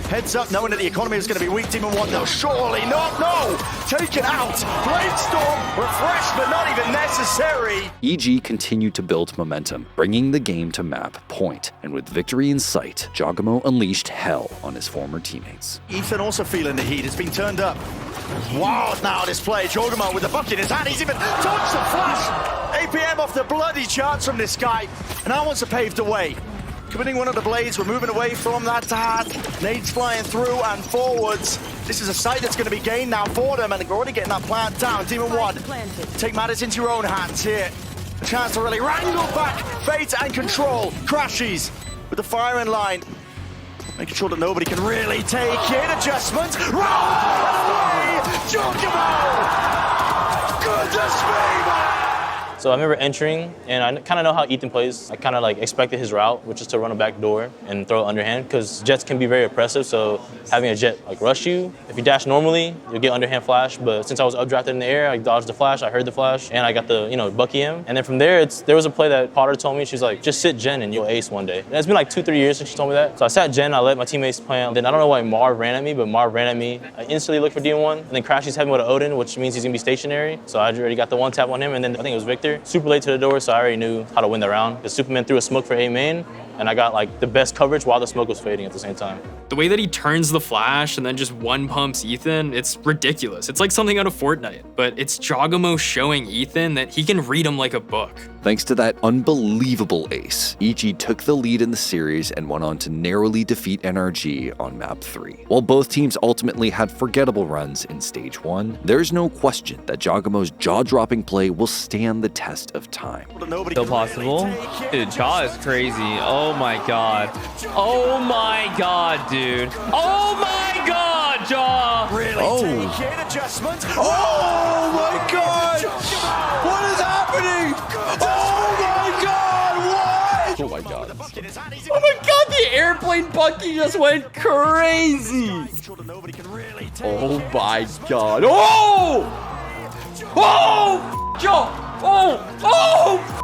Heads up, knowing that the economy is going to be weak. Demon 1 though, surely not, no! Taken out, Bladestorm, refreshed but not even necessary. EG continued to build momentum, bringing the game to map point, and with victory in sight, Jogamo unleashed hell on his former teammates. Ethan also feeling the heat, it's been turned up. Wild now this play, Jogamo with the bucket in his hand, he's even touched the flash! APM off the bloody charts from this guy, and that one's paved the way. Committing one of the blades, we're moving away from that path. Nades flying through and forwards. This is a site that's going to be gained now for them, and they're already getting that plant down. Demon 1, take matters into your own hands here. A chance to really wrangle back Fate and Control. Crashes with the firing line. Making sure that nobody can really take it. Adjustments. Right! Jogamo! Goodness me, man! So I remember entering, and I kind of know how Ethan plays. I kind of like expected his route, which is to run a back door and throw an underhand, because jets can be very oppressive. So having a jet like rush you, if you dash normally, you'll get underhand flash. But since I was updrafted in the air, I dodged the flash, I heard the flash, and I got the bucky him. And then from there, there was a play that Potter told me. She's like, just sit Jen and you'll ace one day. And it's been like 2-3 years since she told me that. So I sat Jen, I let my teammates play. And then I don't know why Marv ran at me, but Marv ran at me. I instantly looked for D1, and then Crashy's having with an Odin, which means he's gonna be stationary. So I already got the one tap on him, and then I think it was Victor. Super late to the door, so I already knew how to win the round. The Superman threw a smoke for A main, and I got like the best coverage while the smoke was fading at the same time. The way that he turns the flash and then just one pumps Ethan, it's ridiculous. It's like something out of Fortnite, but it's Jogamo showing Ethan that he can read him like a book. Thanks to that unbelievable ace, EG took the lead in the series and went on to narrowly defeat NRG on map 3. While both teams ultimately had forgettable runs in stage 1, there's no question that Jogamo's jaw-dropping play will stand the test of time. Still possible? Dude, Jaw is crazy. Oh my god. Oh my god, dude. Oh my god, Jaw! Really adjustments. Oh my god! What is happening? Oh my god, what? Oh my god. Oh my god, the airplane bucky just went crazy! Oh my god. Oh! Oh! Joe! Oh!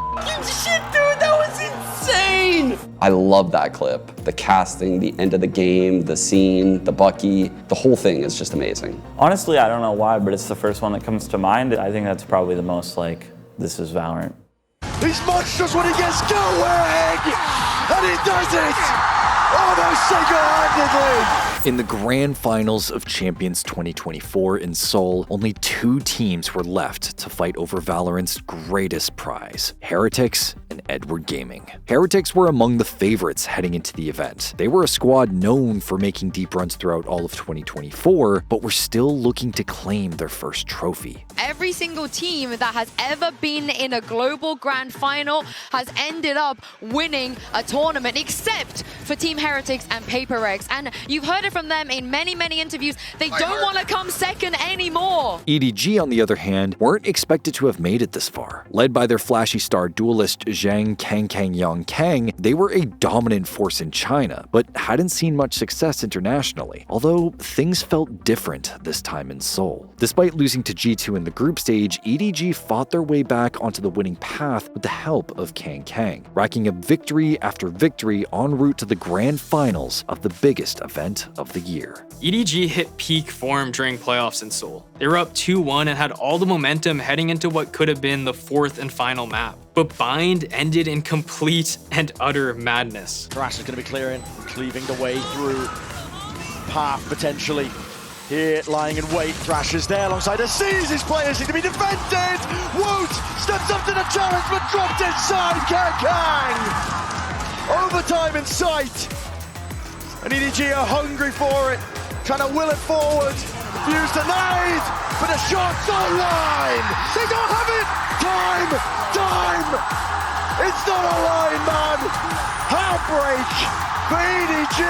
Shit, dude, that was insane! I love that clip. The casting, the end of the game, the scene, the Bucky, the whole thing is just amazing. Honestly, I don't know why, but it's the first one that comes to mind. I think that's probably the most like This is Valorant. He's monstrous when he gets going! And he does it! Almost single-handedly! In the grand finals of Champions 2024 in Seoul, only 2 teams were left to fight over Valorant's greatest prize, Heretics and Edward Gaming. Heretics were among the favorites heading into the event. They were a squad known for making deep runs throughout all of 2024, but were still looking to claim their first trophy. Every single team that has ever been in a global grand final has ended up winning a tournament, except for Team Heretics and Paper Rex. And you've heard it from them in many, many interviews. They don't want to come second anymore. EDG, on the other hand, weren't expected to have made it this far. Led by their flashy star duelist Zhang Kang Kang, they were a dominant force in China, but hadn't seen much success internationally, although things felt different this time in Seoul. Despite losing to G2 in the group stage, EDG fought their way back onto the winning path with the help of Kang, racking up victory after victory en route to the grand finals of the biggest event of the year. EDG hit peak form during playoffs in Seoul. They were up 2-1 and had all the momentum heading into what could have been the 4th and final map. But Bind ended in complete and utter madness. Thrash is going to be clearing, cleaving the way through. Path potentially. Here, lying in wait, Thrash is there alongside a sees. His players need to be defended. Woot steps up to the challenge, but dropped inside. Kang! Overtime in sight. And EDG are hungry for it, trying to will it forward. Fuse denied, but the shot's online. They don't have it. Time. It's not a line, man. Heartbreak for EDG.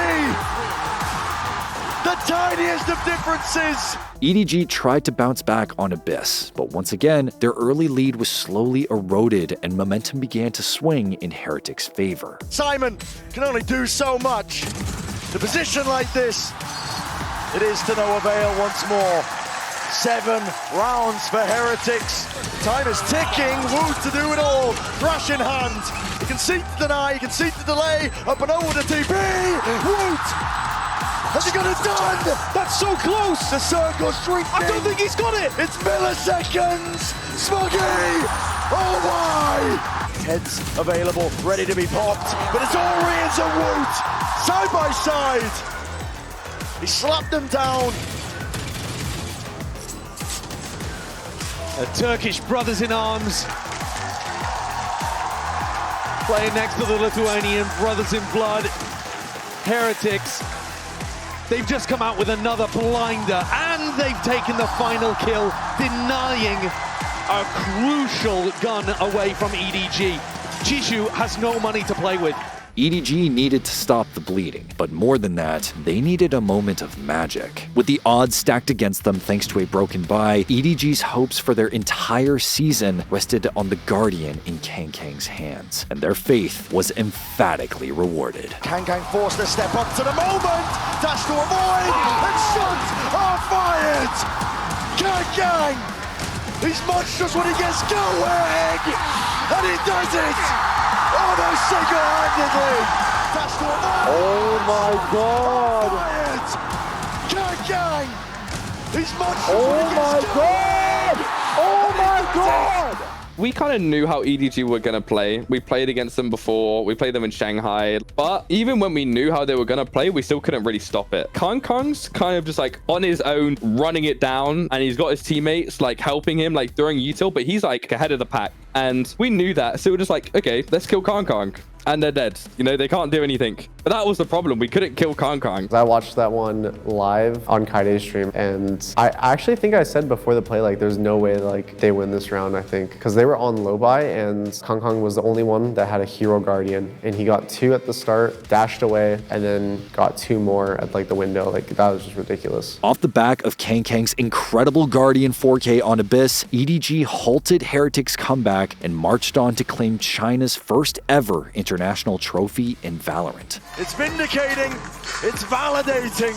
The tiniest of differences. EDG tried to bounce back on Abyss, but once again, their early lead was slowly eroded and momentum began to swing in Heretics' favor. Simon can only do so much. The position like this, it is to no avail once more. 7 rounds for Heretics. Time is ticking. Woot to do it all. Thrash in hand. You can see the deny, you can see the delay. Up and over the TP. Woot! Has he got it done? That's so close. The circle shrinking. I don't think he's got it. It's milliseconds. Smuggy. Oh my. TenZ available, ready to be popped. But it's all Rians and Woot. Side by side. He slapped them down. The Turkish brothers in arms. Playing next to the Lithuanian brothers in blood. Heretics. They've just come out with another blinder, and they've taken the final kill, denying a crucial gun away from EDG. Chishu has no money to play with. EDG needed to stop the bleeding, but more than that, they needed a moment of magic. With the odds stacked against them thanks to a broken bye, EDG's hopes for their entire season rested on the Guardian in Kang's hands, and their faith was emphatically rewarded. Kang forced to step up to the moment, dash to avoid, and shots are fired! Kang! He's monstrous when he gets going, and he does it! Almost single-handedly! Dash to avoid! Oh my god! Kang! He's monstrous Oh when he gets my god! Oh my god! We kind of knew how EDG were going to play. We played against them before. We played them in Shanghai. But even when we knew how they were going to play, we still couldn't really stop it. Kang's kind of just like on his own, running it down. And he's got his teammates like helping him, like throwing util. But he's like ahead of the pack. And we knew that. So we're just like, okay, let's kill Kang. And they're dead. You know, they can't do anything. But that was the problem. We couldn't kill Kang. I watched that one live on Kaide's stream, and I actually think I said before the play, like, there's no way, like, they win this round, I think. Because they were on low buy, and Kang was the only one that had a hero Guardian. And he got 2 at the start, dashed away, and then got 2 more at, like, the window. Like, that was just ridiculous. Off the back of Kang's incredible Guardian 4K on Abyss, EDG halted Heretics' comeback and marched on to claim China's first ever international trophy in Valorant. It's vindicating, it's validating.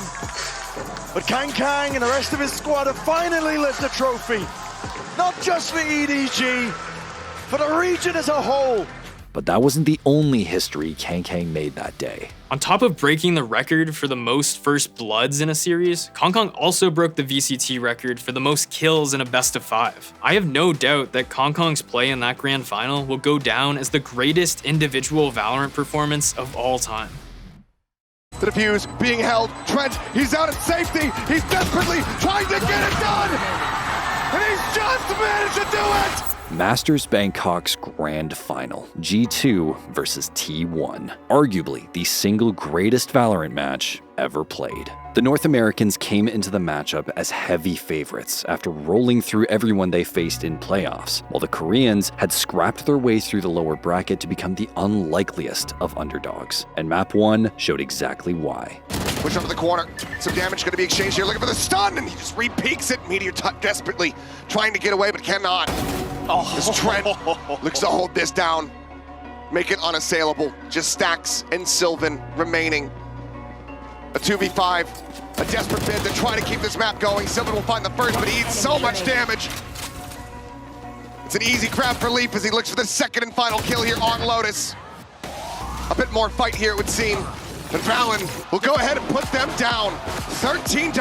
But Kang and the rest of his squad have finally lifted the trophy. Not just for EDG, for the region as a whole. But that wasn't the only history Kang made that day. On top of breaking the record for the most first bloods in a series, Kong also broke the VCT record for the most kills in a best of 5. I have no doubt that Kong's play in that grand final will go down as the greatest individual Valorant performance of all time. The defuse being held. Trent, he's out at safety. He's desperately trying to get it done. And he's just managed to do it. Masters Bangkok's grand final, G2 versus T1. Arguably the single greatest Valorant match ever played. The North Americans came into the matchup as heavy favorites after rolling through everyone they faced in playoffs, while the Koreans had scrapped their way through the lower bracket to become the unlikeliest of underdogs. And map 1 showed exactly why. Push over the corner. Some damage going to be exchanged here. Looking for the stun, and he just re-peeks it. Meteor desperately trying to get away, but cannot. This Trent looks to hold this down, make it unassailable. Just Stacks and Sylvan remaining. A 2v5, a desperate bid to try to keep this map going. Sylvan will find the first, but he eats so much damage. It's an easy grab for Leaf as he looks for the second and final kill here on Lotus. A bit more fight here, it would seem. But Valen will go ahead and put them down. 13-5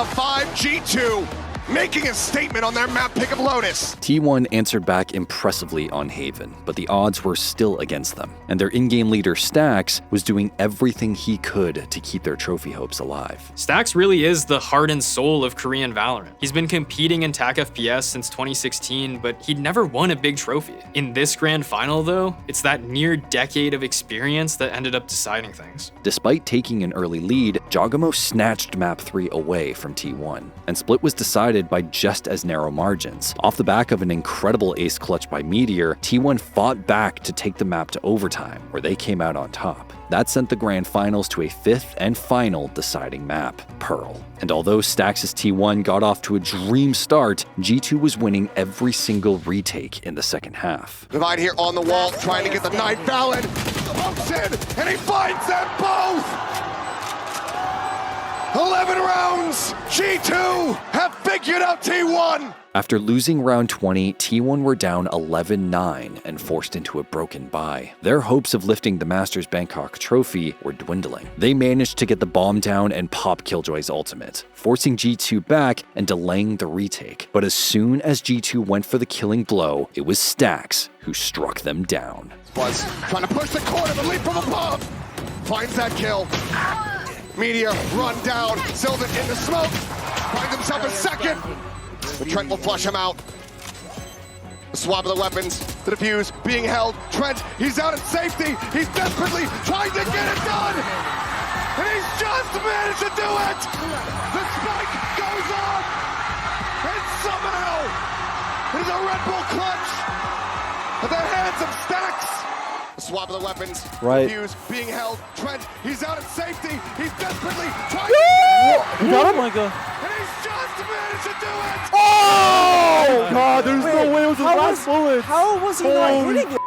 G2, making a statement on their map pick of Lotus. T1 answered back impressively on Haven, but the odds were still against them, and their in-game leader Stacks was doing everything he could to keep their trophy hopes alive. Stacks really is the heart and soul of Korean Valorant. He's been competing in TAC FPS since 2016, but he'd never won a big trophy. In this grand final though, it's that near decade of experience that ended up deciding things. Despite taking an early lead, Jogamo snatched map 3 away from T1, and split was decided by just as narrow margins. Off the back of an incredible ace clutch by Meteor, T1 fought back to take the map to overtime, where they came out on top. That sent the grand finals to a 5th and final deciding map, Pearl. And although Stacks' T1 got off to a dream start, G2 was winning every single retake in the second half. Divide here on the wall, trying to get the knife. Valen pumps in, and he finds them both! 11 rounds! G2 have figured out T1! After losing round 20, T1 were down 11-9 and forced into a broken bye. Their hopes of lifting the Masters Bangkok trophy were dwindling. They managed to get the bomb down and pop Killjoy's ultimate, forcing G2 back and delaying the retake. But as soon as G2 went for the killing blow, it was Stacks who struck them down. Was trying to push the corner, but leap from above. Finds that kill. Meteor run down. Sylvan in the smoke. Finds himself a second. But Trent will flush him out. The swab of the weapons. The defuse being held. Trent, he's out at safety. He's desperately trying to get it done. And he's just managed to do it. The spike goes off. And somehow it is a Red Bull clutch at the hands of Stacks. The swab of the weapons. Right. Defuse being held. Trent, he's out at safety. He's desperately trying to get it. You got him? Oh my god. And he's just managed to do it. Oh god, there's no way it was his last bullet. How was he not hitting it?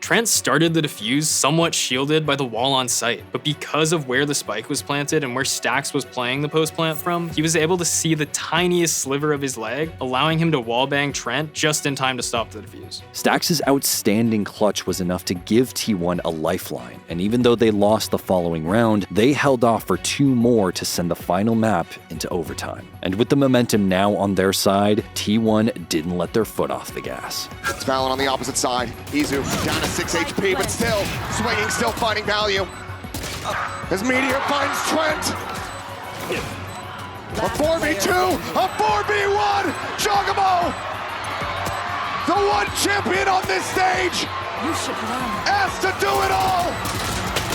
Trent started the defuse somewhat shielded by the wall on site, but because of where the spike was planted and where Stacks was playing the post plant from, he was able to see the tiniest sliver of his leg, allowing him to wallbang Trent just in time to stop the defuse. Stacks' outstanding clutch was enough to give T1 a lifeline, and even though they lost the following round, they held off for 2 more to send the final map into overtime. And with the momentum now on their side, T1 didn't let their foot off the gas. It's Valen on the opposite side. Izu down to 6 HP, but still swinging, still finding value. As Meteor finds Trent. A 4v2, a 4v1. Jogamo, the one champion on this stage, asked to do it all.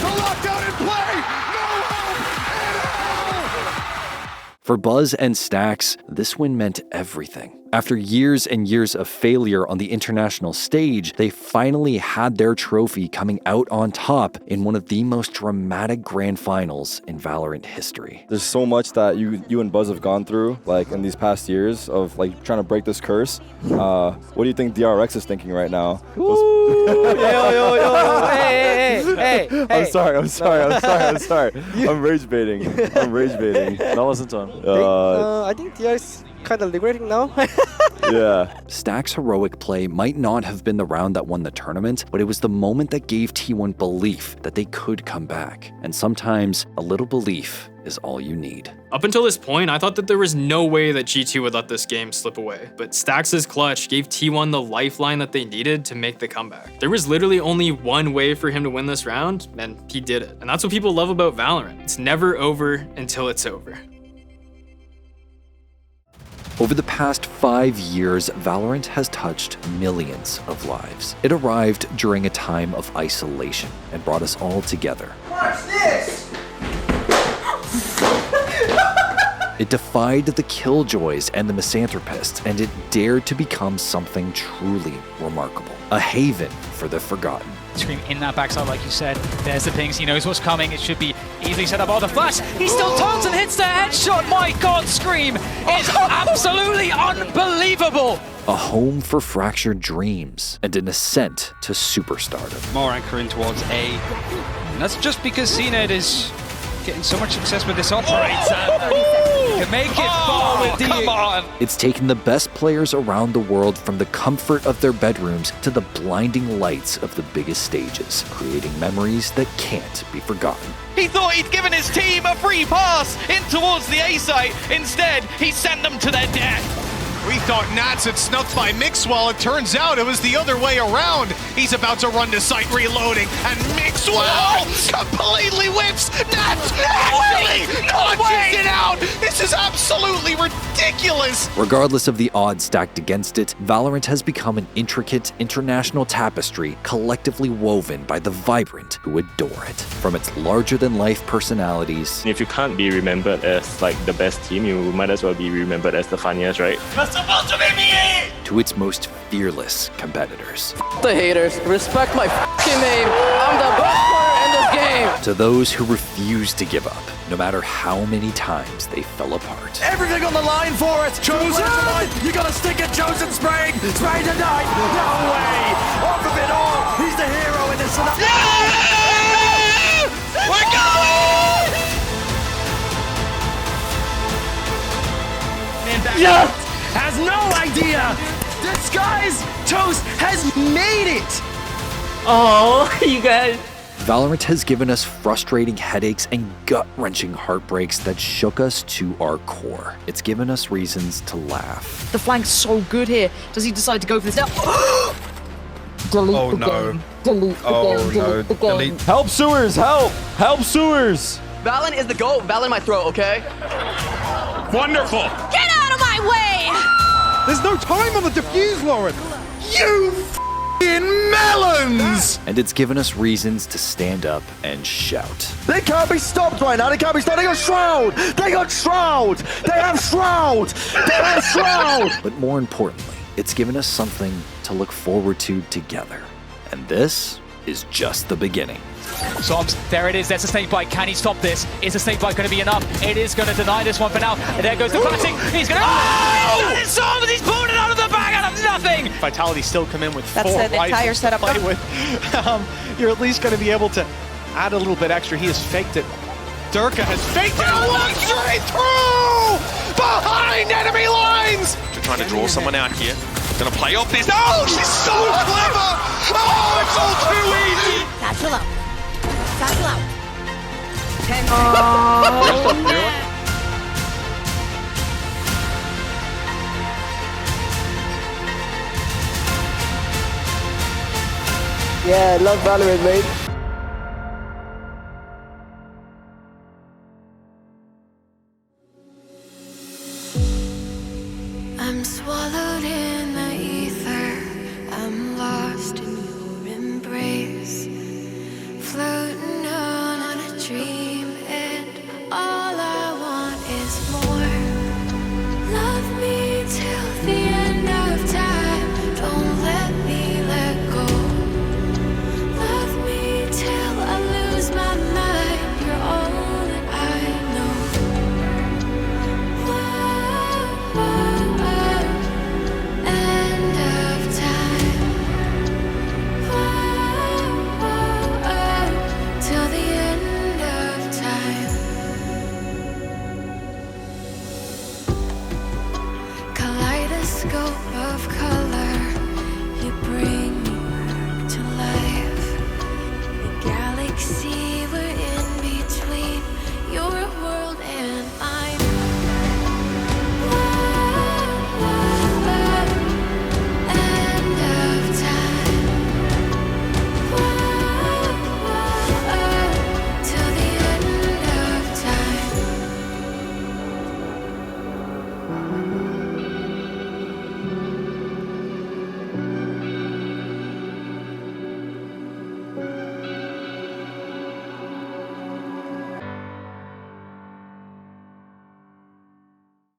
The lockdown in play. No hope in hell. For Buzz and Stacks, this win meant everything. After years and years of failure on the international stage, they finally had their trophy coming out on top in one of the most dramatic grand finals in Valorant history. There's so much that you and Buzz have gone through, like in these past years of like trying to break this curse. What do you think DRX is thinking right now? Hey. I'm sorry. I'm rage baiting. That wasn't on. I think DRX kind of liberating now. Yeah. Stack's heroic play might not have been the round that won the tournament, but it was the moment that gave T1 belief that they could come back. And sometimes a little belief is all you need. Up until this point, I thought that there was no way that G2 would let this game slip away, but Stax' clutch gave T1 the lifeline that they needed to make the comeback. There was literally only one way for him to win this round, and he did it. And that's what people love about Valorant. It's never over until it's over. Over the past 5 years, Valorant has touched millions of lives. It arrived during a time of isolation and brought us all together. Watch this! It defied the killjoys and the misanthropists, and it dared to become something truly remarkable. A haven for the forgotten. Scream in that backside, like you said. There's the pings, he knows what's coming. It should be easily set up. Oh, the flash! He still turns and hits the headshot! My God, Scream is absolutely unbelievable! A home for fractured dreams, and an ascent to superstardom. More anchoring towards A. And that's just because CNED is getting so much success with this operator. Can make it far with the... Come on! It's taken the best players around the world from the comfort of their bedrooms to the blinding lights of the biggest stages, creating memories that can't be forgotten. He thought he'd given his team a free pass in towards the A site. Instead, he sent them to their death. We thought Nats had snuffed by Mixwell. It turns out it was the other way around. He's about to run to site reloading, and Mixwell completely whips Nats. Really punches it out. This is absolutely ridiculous. Regardless of the odds stacked against it, Valorant has become an intricate international tapestry collectively woven by the vibrant who adore it. From its larger-than-life personalities, if you can't be remembered as like the best team, you might as well be remembered as the funniest, right? to its most fearless competitors. The haters, respect my f***ing name. I'm the best player in this game. To those who refuse to give up, no matter how many times they fell apart. Everything on the line for it. Chosen! You gotta stick it, Chosen Sprain! Sprain tonight! No way! Off of it all! He's the hero in this scenario! Yeah! We're going! Yes! Has no idea! Disguise Toast has made it! Oh, you guys. Valorant has given us frustrating headaches and gut-wrenching heartbreaks that shook us to our core. It's given us reasons to laugh. The flank's so good here. Does he decide to go for this now? Delete the game. Delete the game. Delete the game. Help sewers! Help! Help sewers! Valen is the GOAT. Valen my throat, okay? Wonderful! Get out of my way! There's no time on the defuse, Lauren! You f***ing melons! And it's given us reasons to stand up and shout. They can't be stopped right now. They can't be stopped. They got Shroud! They got Shroud! They have Shroud! They have Shroud! But more importantly, it's given us something to look forward to together. And this is just the beginning. Sobs, there it is. There's a snake bite. Can he stop this? Is the snake bite going to be enough? It is going to deny this one for now. And there goes the flashing. He's going to... Oh! He's done it, Sobs! He's pulled it out of the bag out of nothing! Vitality still come in with That's four the entire rifles setup. to play with. You're at least going to be able to add a little bit extra. He has faked it. Durka has faked it. One straight through! Behind enemy lines! They're trying to draw someone out here. Gonna play off this. Oh, she's so clever! Oh, it's all too easy! Satchel out. Satchel out. Yeah, love Valorant, mate. I'm swallowed in